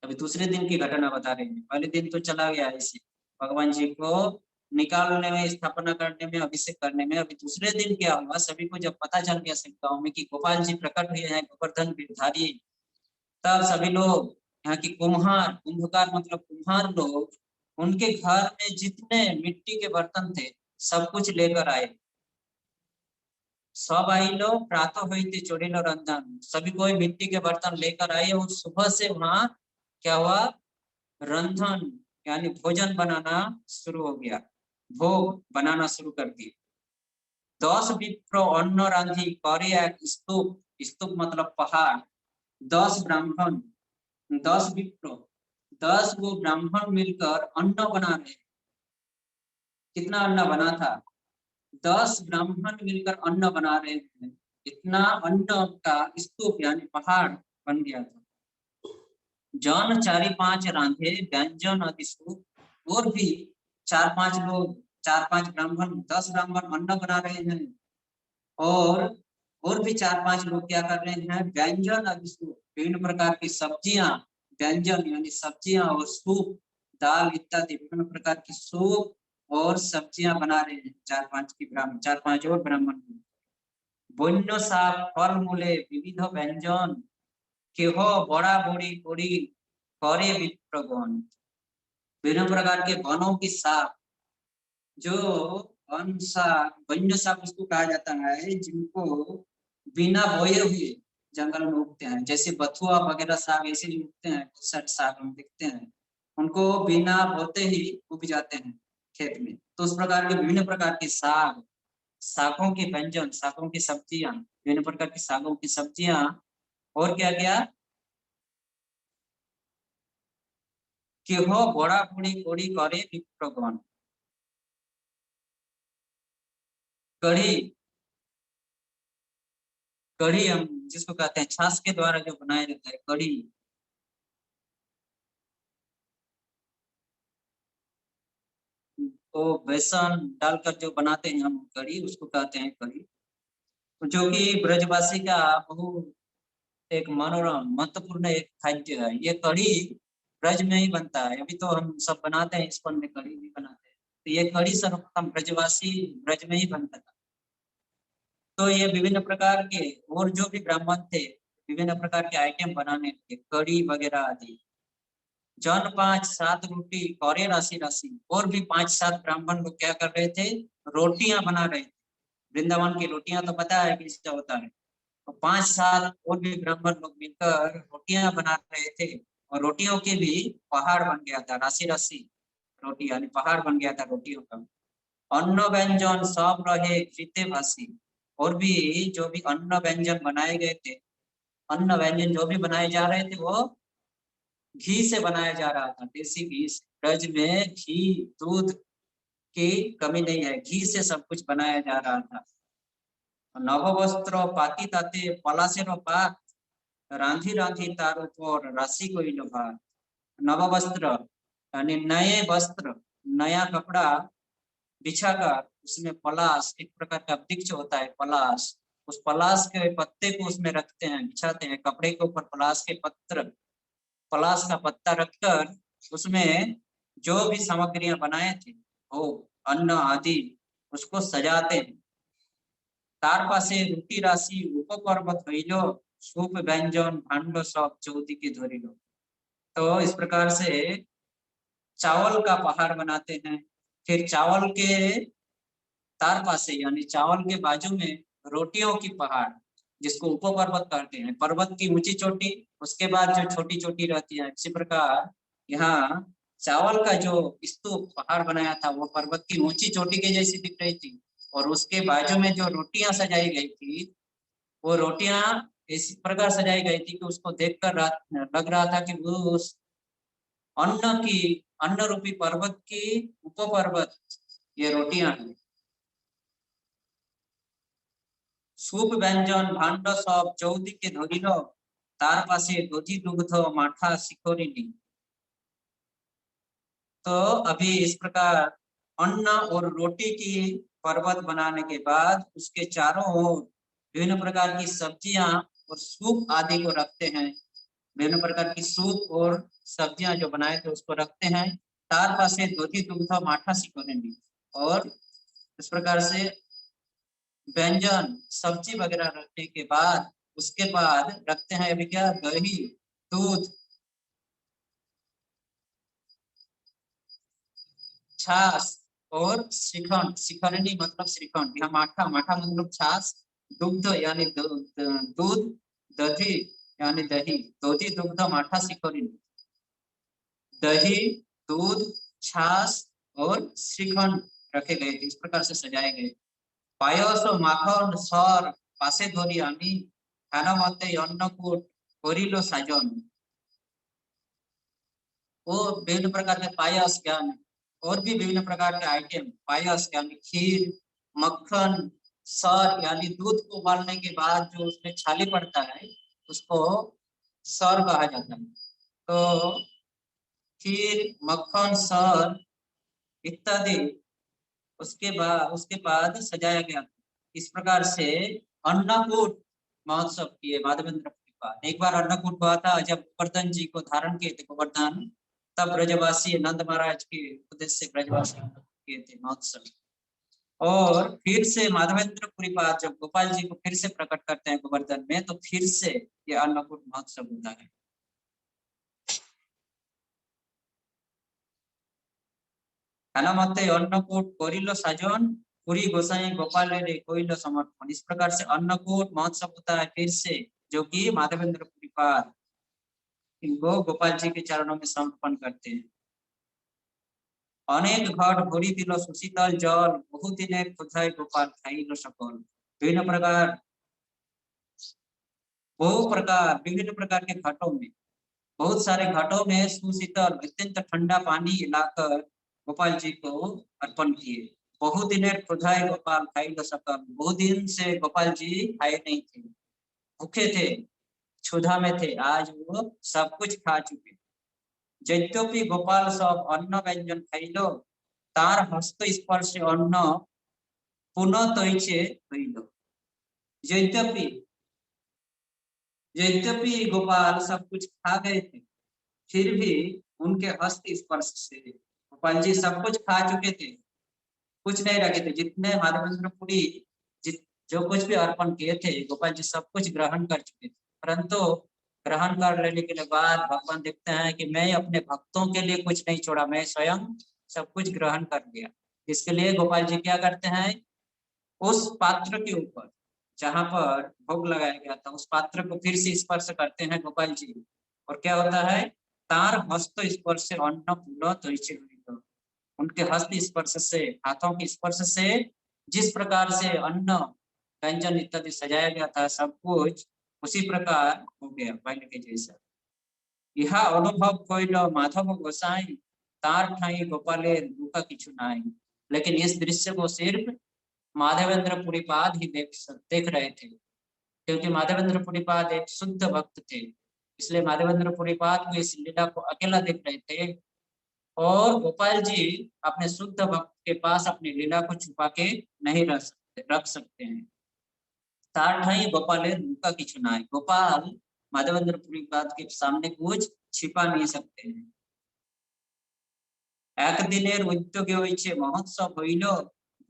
अभी दूसरे दिन की घटना बता रहे हैं। पहले दिन तो चला गया ऐसे भगवान जी को निकालने में, स्थापना करने में, अभिषेक करने में। अभी दूसरे दिन क्या हुआ, सभी को जब पता चल गया सब गांव में कि गोपाल जी प्रकट हुए हैं गोवर्धन गिरधारी, तब सभी लोग यहाँ की कुम्हार मतलब कुम्हार लोग उनके घर में जितने मिट्टी के बर्तन थे सब कुछ लेकर आए। सब आइलो प्रातः होते चोरिलो रंधन, सभी कोई मिट्टी के बर्तन लेकर आए और सुबह से वहां क्या हुआ, रंधन यानी भोजन बनाना शुरू हो गया, भोग बनाना शुरू कर दिए। 10 विप्र अन्न रांधि करे एक स्तूप, स्तूप मतलब पहाड़। 10 ब्राह्मण, 10 विप्र, 10 वो ब्राह्मण मिलकर अन्न बना रहे। कितना अन्न बना था, 10 ब्राह्मण मिलकर अन्न बना रहे थे। इतना अन्न का स्तूप यानी पहाड़ बन गया था। जन 4-5 रांधे व्यंजन अति स्तूप, और भी 4-5 लोग, 4-5 ब्राह्मण, 10 ब्राह्मण अन्न बना रहे हैं, और भी 4-5 लोग क्या कर रहे हैं, व्यंजन अति स्तूप, विभिन्न प्रकार की सब्जियां, व्यंजन यानी सब्जियां और सूप, दाल इत्यादि विभिन्न प्रकार की सूप और सब्जियां बना रहे हैं 4-5 की ब्राह्मण, 4-5 और ब्राह्मण। বন্য শাক ফলমূলে विविध व्यंजन केह बड़ा बड़ी कोड़ी करे विप्रगण, विभिन्न प्रकार के वनों की साग, जो वन साग, वन्य साग उसको कहा जाता है जिनको बिना बोए हुए जंगल में उगते हैं, जैसे बथुआ वगैरह साग ऐसे ही उगते हैं, साग हम देखते हैं, उनको बिना बोते ही उग जाते हैं खेत में। तो उस प्रकार के विभिन्न प्रकार के साग, सागों के व्यंजन, सागों की सब्जियां, विभिन्न प्रकार की सागों की सब्जियां, और क्या क्या, केह बड़ा बुड़ी कोड़ी करे विप्रगण, कढ़ी, कढ़ी हम जिसको कहते हैं छाछ के द्वारा जो बनाया जाता है कढ़ी, तो बेसन डालकर जो बनाते हैं हम कढ़ी, उसको कहते हैं कढ़ी, जो कि ब्रजवासी का बहुत एक मनोरम महत्वपूर्ण एक खाद्य है। ये कढ़ी ब्रज में ही बनता है, अभी तो हम सब बनाते हैं, इस पर में कढ़ी भी बनाते हैं, तो ये कढ़ी सर्वप्रथम ब्रजवासी ब्रज में ही बनता था। तो ये विभिन्न प्रकार के और जो भी ब्राह्मण थे विभिन्न प्रकार के आइटम बनाने थे, कढ़ी वगैरह आदि। जन 5-7 रोटी करे राशि राशि, और भी 5-7 ब्राह्मण लोग क्या कर रहे थे, रोटियां बना रहे थे। वृंदावन की रोटियां तो पता है किसका होता है, तो 5-7 और भी ब्राह्मण लोग मिलकर रोटियां बना रहे थे, और रोटियों के भी पहाड़ बन गया था, राशि राशि रोटी यानी पहाड़ बन गया था रोटियों का। अन्न व्यंजन सब रहे कृत्य भाषी, और भी जो भी अन्न व्यंजन बनाए गए थे, अन्न व्यंजन जो भी बनाए जा रहे थे वो घी से बनाया जा रहा था, देसी घी से। ब्रज में घी दूध की कमी नहीं है, घी से सब कुछ बनाया जा रहा था। नव वस्त्र पाती ताते पलासे रो पात, रांधी रांधी तार ऊपर राशि कोई भात। नव वस्त्र यानी नए वस्त्र, नया कपड़ा बिछाकर उसमें पलाश, एक प्रकार का वृक्ष होता है पलाश, उस पलाश के पत्ते को उसमें रखते हैं, बिछाते हैं कपड़े के ऊपर, पलाश के पत्र, पलाश का पत्ता रखकर उसमें जो भी सामग्रियां बनाए थे वो अन्न आदि उसको सजाते हैं। तार पासे रुटी राशि उपपर्वत हईलो, सूप व्यंजन भांडो सब चौदी के धरिलो। तो इस प्रकार से चावल का पहाड़ बनाते हैं, फिर चावल के तार पासे यानी चावल के बाजू में रोटियों की पहाड़, जिसको उपपर्वत कहते हैं, पर्वत की ऊंची चोटी, उसके बाद जो छोटी चोटी रहती है, इसी प्रकार यहाँ चावल का जो स्तूप पहाड़ बनाया था वो पर्वत की ऊंची चोटी के जैसी दिख रही थी, और उसके बाजू में जो रोटियां सजाई गई थी वो रोटियां इस प्रकार सजाई गई थी कि उसको देखकर लग रहा था कि वो उस अन्न की, अन्न रूपी पर्वत की उपपर्वत ये रोटियां हैं। सूप व्यंजन भांड सब चौदिके धरिल, तार पासे दधि दुग्ध माठा शिखरिणी। तो अभी इस प्रकार अन्न और रोटी की पर्वत बनाने के बाद उसके चारों ओर विभिन्न प्रकार की सब्जियां और सूप आदि को रखते हैं, विभिन्न प्रकार की सूप और सब्जियां जो बनाए थे उसको रखते हैं। तार पासे दधि दुग्ध माठा शिखरिणी, और इस प्रकार से व्यंजन सब्जी वगैरह रखने के बाद उसके बाद रखते हैं अभी क्या, दही, दूध, छाछ और श्रीखंड, शिखरणी मतलब श्रीखंड, यहाँ माठा, माठा मतलब छाछ, दुग्ध यानी दूध, दधी यानी दही, दधी दुग्ध माठा शिखरिणी, दही, दूध, छाछ और श्रीखंड रखे गए थे, इस प्रकार से सजाए गए। पायस, माखन, सर पासे धरी आनी खाना मते अन्नकूट करिलो साजन। वो विभिन्न प्रकार के पायस ज्ञान और भी विभिन्न प्रकार के आइटम, पायस यानी खीर, मक्खन, सर यानी दूध को उबालने के बाद जो उसमें छाली पड़ता है उसको सर कहा जाता है। तो खीर, मक्खन, सर इत्यादि उसके बाद सजाया गया। इस प्रकार से अन्नकूट महोत्सव किए माधवेंद्र के बाद। एक बार अन्नकूट हुआ था जब गोवर्धन जी को धारण किए थे गोवर्धन, तब ब्रजवासी नंद महाराज के उपदेश से ब्रजवासी किए थे महोत्सव। और फिर से माधवेंद्रपुरी बात जब गोपाल जी को फिर से प्रकट करते हैं गोवर्धन में, तो फिर से ये अन्नकूट महोत्सव होता है। खाना मते अन्नकूट कोरिलो साजन, पुरी गोसाई गोपाल रे कोइलो समर्पण। इस प्रकार से अन्नकूट महोत्सव होता है फिर से, जो कि माधवेंद्रपुरी पाद इनको गोपाल जी के चरणों में समर्पण करते हैं। अनेक घट भरी दिलो सुशीतल जल, बहुत दिने खुदाई गोपाल खाइलो सकल। विभिन्न प्रकार विभिन्न प्रकार के घाटों में, बहुत सारे घाटों में सुशीतल अत्यंत ठंडा पानी लाकर गोपाल जी को अर्पण किए। बहुत दिन खुदाई गोपाल खाई न सकल, बहुत दिन से गोपाल जी खाए नहीं थे, भूखे थे, क्षुधा में थे, आज वो सब कुछ खा चुके। जद्यपि गोपाल सब अन्न व्यंजन खाइलो, तार हस्त स्पर्श अन्न पुनः तैचे हইল। यद्यपि यद्यपि गोपाल सब कुछ खा गए थे, फिर भी उनके हस्त स्पर्श से गोपाल जी सब कुछ खा चुके थे, कुछ नहीं रखे थे। जितने माधवेंद्रपुरी जो कुछ भी अर्पण किए थे गोपाल जी सब कुछ ग्रहण कर चुके थे। परंतु ग्रहण कर लेने के बाद भगवान देखते हैं कि मैं अपने भक्तों के लिए कुछ नहीं छोड़ा, मैं स्वयं सब कुछ ग्रहण कर लिया। इसके लिए गोपाल जी क्या करते हैं, उस पात्र के ऊपर जहां पर भोग लगाया गया था उस पात्र को फिर से स्पर्श करते हैं गोपाल जी, और क्या होता है, तार हस्त स्पर्श से अन्न पूर्ण तो उनके हस्त स्पर्श से, हाथों के स्पर्श से जिस प्रकार से अन्न व्यंजन इत्यादि सजाया गया था सब कुछ उसी प्रकार हो गया पहले के जैसा। यह अनुभव कोइल माधव गोसाई, तार ठाई गोपाले दुखा किछु नाई। लेकिन इस दृश्य को सिर्फ माधवेंद्र पुरीपाद ही देख रहे थे, क्योंकि माधवेंद्र पुरीपाद एक शुद्ध भक्त थे, इसलिए माधवेंद्र पुरीपाद को इस लीला को अकेला देख रहे थे। और गोपाल जी अपने शुद्ध भक्त के पास अपनी लीला को छुपा के नहीं रख सकते हैं। तार ठाई गोपाल लुका की चुनाई, गोपाल माधवेंद्र पुरीपाद के सामने कुछ छिपा नहीं सकते हैं। एक दिनेर उद्योगे হইছে महोत्सव হইল,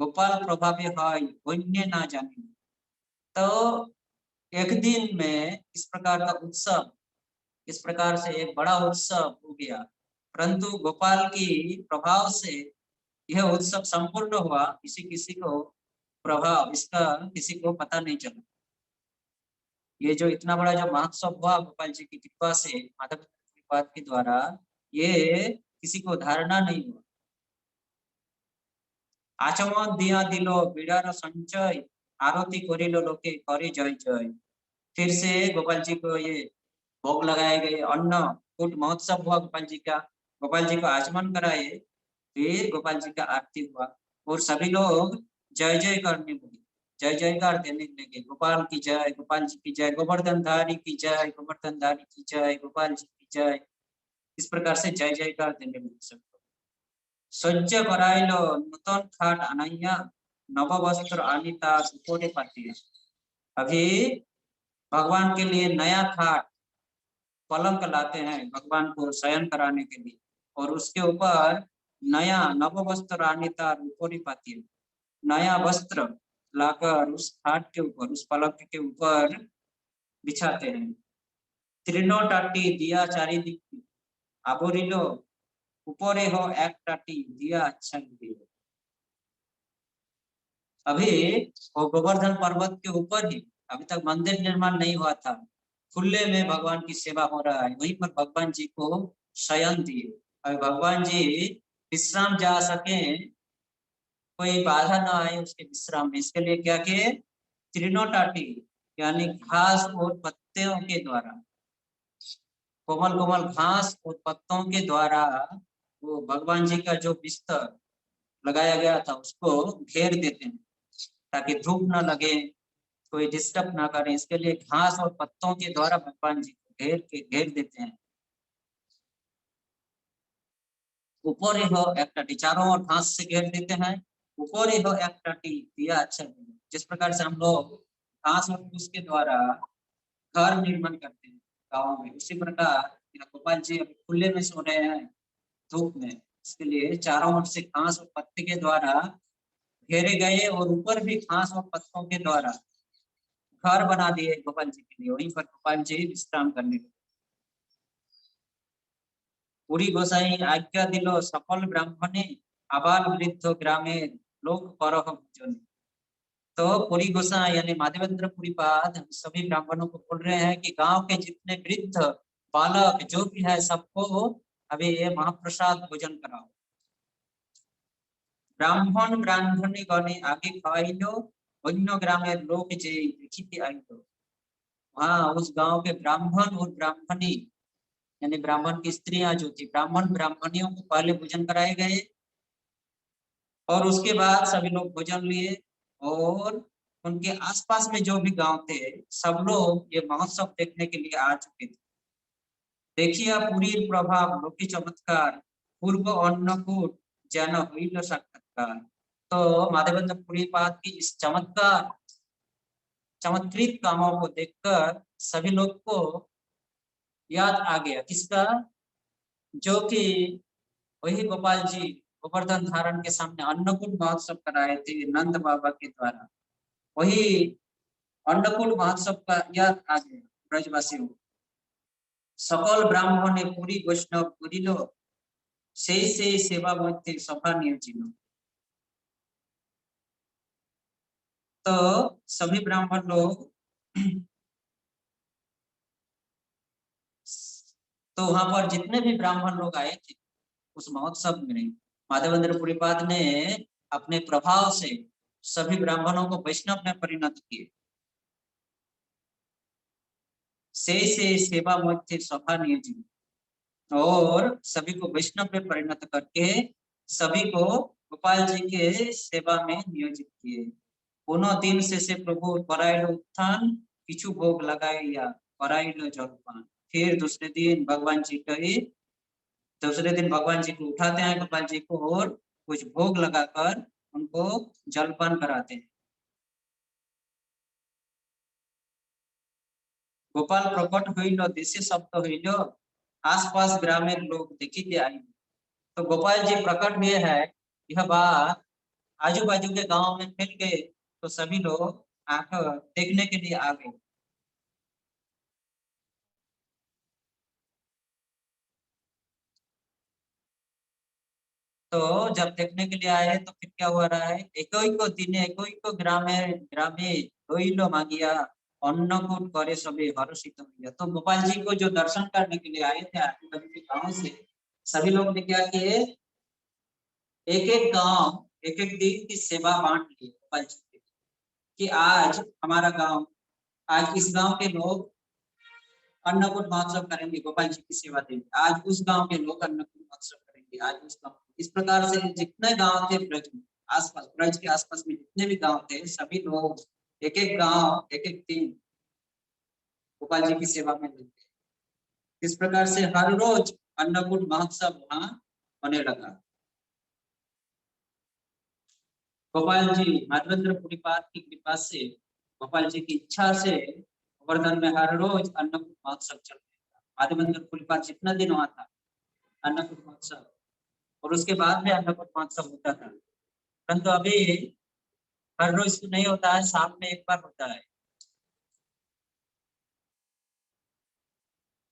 गोपाल प्रभावे হয় अन्य ना जाने। तो एक दिन में इस प्रकार का उत्सव, इस प्रकार से एक बड़ा उत्सव हो गया, परंतु गोपाल की प्रभाव से यह उत्सव संपूर्ण हुआ, किसी किसी को प्रभाव इसका किसी को पता नहीं चला। ये जो इतना बड़ा जो महोत्सव हुआ गोपाल जी की कृपा से, माधव कृपा के द्वारा, ये किसी को धारणा नहीं हुआ। आचमन दिया दिलो बिड़ार संचय, आरती करिलो लोके करे जय जय। फिर से गोपाल जी को ये भोग लगाए गए, अन्न कूट महोत्सव हुआ गोपाल जी का, गोपाल जी को आचमन कराए, फिर गोपाल जी का आरती हुआ और सभी लोग जय जय करने लगे, जय जयकार देने लगे, गोपाल की जय, गोपाल जी की जय, गोवर्धन धारी की जय, गोवर्धन धारी की जय, गोपाल जी की जय। इस प्रकार से जय जयकार देने लगे सब। सज्ज कराइलो नूतन खाट अनैया, नव वस्त्र आनिता उपरे पाती। अभी भगवान के लिए नया खाट पलंग लाते हैं भगवान को शयन कराने के लिए, और उसके ऊपर नया नव वस्त्र आनिता उपरी पाती, नया वस्त्र लाकर उस खाट के ऊपर, उस पलंग के ऊपर बिछाते हैं। त्रिनो टाटी दिया चारिदिक आवरिलो, ऊपरे हो एक टाटी दिया अच्छा दिए। अभी वो गोवर्धन पर्वत के ऊपर ही, अभी तक मंदिर निर्माण नहीं हुआ था, खुले में भगवान की सेवा हो रहा है, वहीं पर भगवान जी को शयन दिए। अभी भगवान जी विश्राम जा सके, कोई बाधा ना आए उसके विश्राम में, इसके लिए क्या किए, तृणोटाटी यानी घास और पत्तियों के द्वारा, कोमल कोमल घास और पत्तों के द्वारा वो भगवान जी का जो बिस्तर लगाया गया था उसको घेर देते हैं, ताकि धूप ना लगे, कोई डिस्टर्ब ना करे, इसके लिए घास और पत्तों के द्वारा भगवान जी को घेर देते हैं। ऊपर ही हो एक टाटी, चारों ओर घास से घेर देते हैं, ऊपर ही हो एक टाटी दिया अच्छा दिया। जिस प्रकार से हम लोग घास और फूस के द्वारा घर निर्माण करते हैं गाँव में, उसी प्रकार यहाँ गोपाल जी अभी खुले में सो रहे हैं धूप में, इसके लिए चारों ओर से घास और पत्ते के द्वारा घेरे गए, और ऊपर भी घास और पत्तों के द्वारा घर बना दिए गोपाल जी के लिए, वहीं पर गोपाल जी विश्राम करने लगे। पूरी गोसाई आज्ञा दिलो सकल ब्राह्मणे, आबाल वृद्ध ग्रामे लोक परह भोजन। तो पुरी गोसाई यानी माधवेंद्र पुरीपाद हम सभी ब्राह्मणों को बोल रहे हैं कि गांव के जितने वृद्ध बालक जो भी है सबको अभी ये महाप्रसाद भोजन कराओ। ब्राह्मण ब्राह्मणी गणे आगे खाइलो, अन्य ग्रामेर लोक जे लिखित आइलो। वहाँ उस गांव के ब्राह्मण और ब्राह्मणी यानी ब्राह्मण की स्त्रियां जो थी, ब्राह्मण ब्राह्मणियों को पहले भोजन कराए गए, और उसके बाद सभी लोग भोजन लिए, और उनके आसपास में जो भी गांव थे सब लोग ये महोत्सव देखने के लिए आ चुके थे। देखिए पूरी प्रभाव लोकी चमत्कार, पूर्व अन्नकूट जन हुई साक्षात्कार। तो माधवेंद्र पुरीपाद की इस चमत्कृत कामों को देखकर सभी लोग को याद आ गया, किसका, जो कि वही गोपाल जी गोवर्धन धारण के सामने अन्नकूट महोत्सव कराए थे नंद बाबा के द्वारा, वही अन्नकूट महोत्सव का याद आ गया ब्रजवासियों को। सकल ब्राह्मणे पुरी वैष्णव पुरिलो, से सेवा मध्य सभा नियोजित। तो सभी ब्राह्मण लोग तो वहां पर जितने भी ब्राह्मण लोग आए थे उस महोत्सव में, माधवेंद्र पुरीपाद ने अपने प्रभाव से सभी ब्राह्मणों को वैष्णव में परिणत किए। से सेवा मध्य सभा नियोजित, और सभी को वैष्णव में परिणत करके सभी को गोपाल जी के सेवा में नियोजित किए। पुनः दिन से प्रभु परायण उत्थान, किछु भोग लगाया परायण जलपान। फिर दूसरे दिन भगवान जी को उठाते हैं गोपाल जी को, और कुछ भोग लगाकर उनको जलपान कराते हैं। गोपाल प्रकट हुई देशे शब्द हुई, आसपास ग्रामीण लोग देखी आई। तो गोपाल जी प्रकट हुए हैं, यह बात आजू बाजू के गांव में फैल गए, तो सभी लोग आकर देखने के लिए आ गए। तो जब देखने के लिए आए तो फिर क्या हो रहा है, एको दिन एको ग्रामे ग्रामे लो मांगिया, अन्नकूट करे सभी हर्षित हो गया। तो गोपाल जी को जो दर्शन करने के लिए आए थे आजू बाजू के गाँव से, सभी लोग ने क्या किए, एक एक गांव एक एक दिन की सेवा बांट ली गोपाल जी की, कि आज हमारा गांव, आज इस गांव के लोग अन्नकूट महोत्सव करेंगे, गोपाल जी की सेवा देंगे, आज उस गांव के लोग अन्नकूट महोत्सव करेंगे, आज उस गांव। इस प्रकार से जितने गांव थे ब्रज में, आसपास ब्रज के आसपास में जितने भी गांव थे, सभी लोग एक एक गांव एक एक दिन गोपाल जी की सेवा में लगे। इस प्रकार से हर रोज अन्नकूट महोत्सव वहां होने लगा। गोपाल जी माधवेंद्र पुरीपाद की कृपा से, गोपाल जी की इच्छा से गोवर्धन में हर रोज अन्नकूट महोत्सव चल रहा था। माधवेंद्र पुरीपाद जितना दिन वहां था अन्नकूट महोत्सव, और उसके बाद में अन्नकूट महोत्सव होता था। परंतु अभी हर रोज नहीं होता है, साल में एक बार होता है,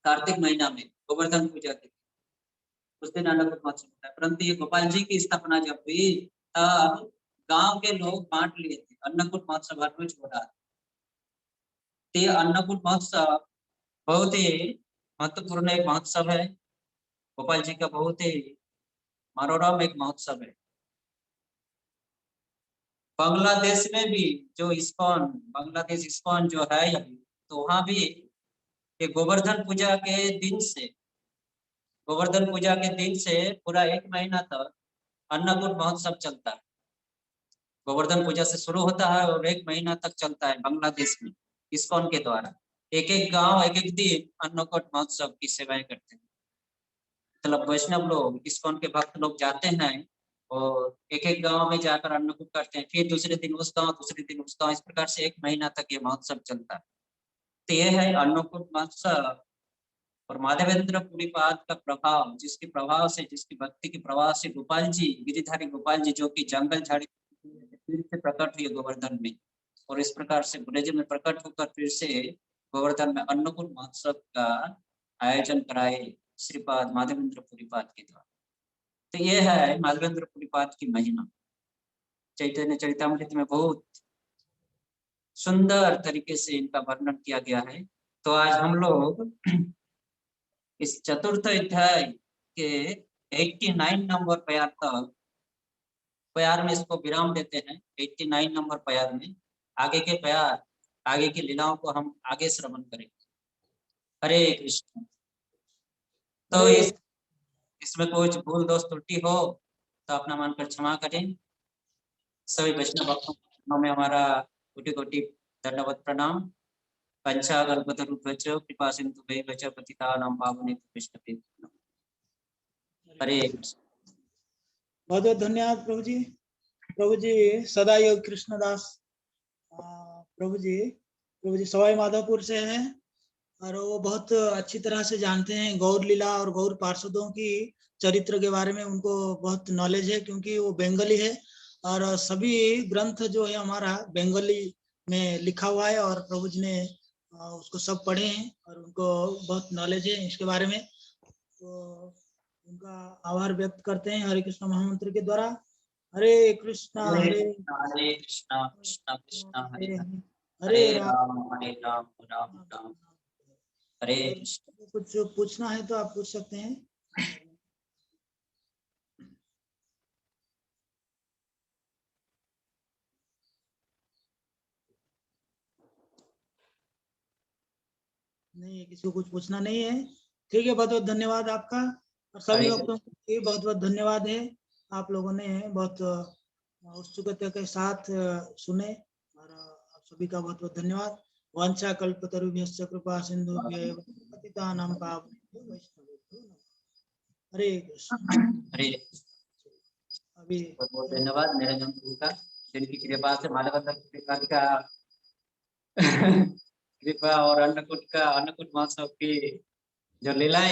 कार्तिक महीना में गोवर्धन पूजा के उस दिन अन्नकूट महोत्सव होता है। परंतु ये गोपाल जी की स्थापना जब हुई, तब गांव के लोग बांट लिए थे। अन्नकूट महोत्सव हर रोज हो रहा था। तो ये अन्नकूट महोत्सव बहुत ही महत्वपूर्ण एक महोत्सव है। गोपाल जी का बहुत ही मनोरम एक महोत्सव है। बांग्लादेश में भी जो इस्कॉन, बांग्लादेश इस्कॉन जो है, तो वहां भी ये गोवर्धन पूजा के दिन से, गोवर्धन पूजा के दिन से पूरा 1 महीना तक अन्नकूट महोत्सव चलता है। गोवर्धन पूजा से शुरू होता है और 1 महीना तक चलता है बांग्लादेश में इस्कॉन के द्वारा। एक एक गांव एक एक दिन अन्नकूट महोत्सव की सेवाएं करते हैं। मतलब वैष्णव लोग, इस्कॉन के भक्त लोग जाते हैं और एक एक गांव में जाकर अन्नकूट करते हैं। फिर दूसरे दिन उस गांव, दूसरे दिन उस गांव, इस प्रकार से 1 महीना तक ये महोत्सव चलता है। तो ये है अन्नकूट महोत्सव। और माधवेंद्र पुरीपाद का प्रभाव, जिसके प्रभाव से, जिसकी भक्ति के प्रभाव से गोपाल जी, गिरिधारी गोपाल जी, जो कि जंगल झाड़ी फिर से प्रकट हुए गोवर्धन में, और इस प्रकार से ब्रज में प्रकट होकर फिर से गोवर्धन में अन्नकूट महोत्सव का आयोजन कराए श्रीपाद माधवेंद्र पुरीपाद के द्वारा। तो ये है माधवेंद्र पुरीपाद की महिमा। चैतन्य चरितामृत में बहुत सुंदर तरीके से इनका वर्णन किया गया है। तो आज हम लोग इस चतुर्थ अध्याय के 89 नंबर प्यार में इसको विराम देते हैं। 89 नंबर प्यार में आगे के प्यार, आगे की लीलाओं को हम आगे श्रवण करेंगे। हरे कृष्ण। तो इसमें कुछ भूल दोष त्रुटि हो तो अपना मानकर क्षमा करें। सभी वैष्णव भक्तों में हमारा कोटि कोटि दंडवत प्रणाम। पंचाकल्पतरुभ्यश्च कृपा सिन्धुभ्यैव च पतितानां पावनेभ्यो वैष्णवेभ्यो नमः। हरे कृष्ण। बहुत बहुत धन्यवाद प्रभु जी। प्रभु जी सदायोग कृष्णदास प्रभु जी सवाई माधोपुर से हैं और वो बहुत अच्छी तरह से जानते हैं गौर लीला और गौर पार्षदों की चरित्र के बारे में। उनको बहुत नॉलेज है क्योंकि वो बंगाली है और सभी ग्रंथ जो है हमारा बंगाली में लिखा हुआ है और प्रभु जी ने उसको सब पढ़े हैं और उनको बहुत नॉलेज है इसके बारे में। तो उनका आभार व्यक्त करते हैं हरे कृष्ण महामंत्र के द्वारा। हरे कृष्णा हरे कृष्णा कृष्णा कृष्णा हरे हरे, हरे राम राम राम हरे कृष्ण। कुछ पूछना है तो आप पूछ सकते हैं। नहीं, किसी को कुछ पूछना नहीं है। ठीक है, बहुत बहुत धन्यवाद आपका और सभी भक्तों को बहुत बहुत धन्यवाद है। आप लोगों ने बहुत उत्सुकता के साथ सुने और आप सभी का बहुत बहुत धन्यवाद। वांछा कल्पतरुभ्यश्च कृपा सिन्धुभ्यैव पतितानां पावनेभ्यो वैष्णवेभ्यो नमः। हरे कृष्ण। हरे अभी बहुत बहुत धन्यवाद निरंजन प्रभु का, जिनकी कृपा से माधवेंद्र पुरीपाद का कृपा और अन्नकूट महोत्सव की जो लीलाएं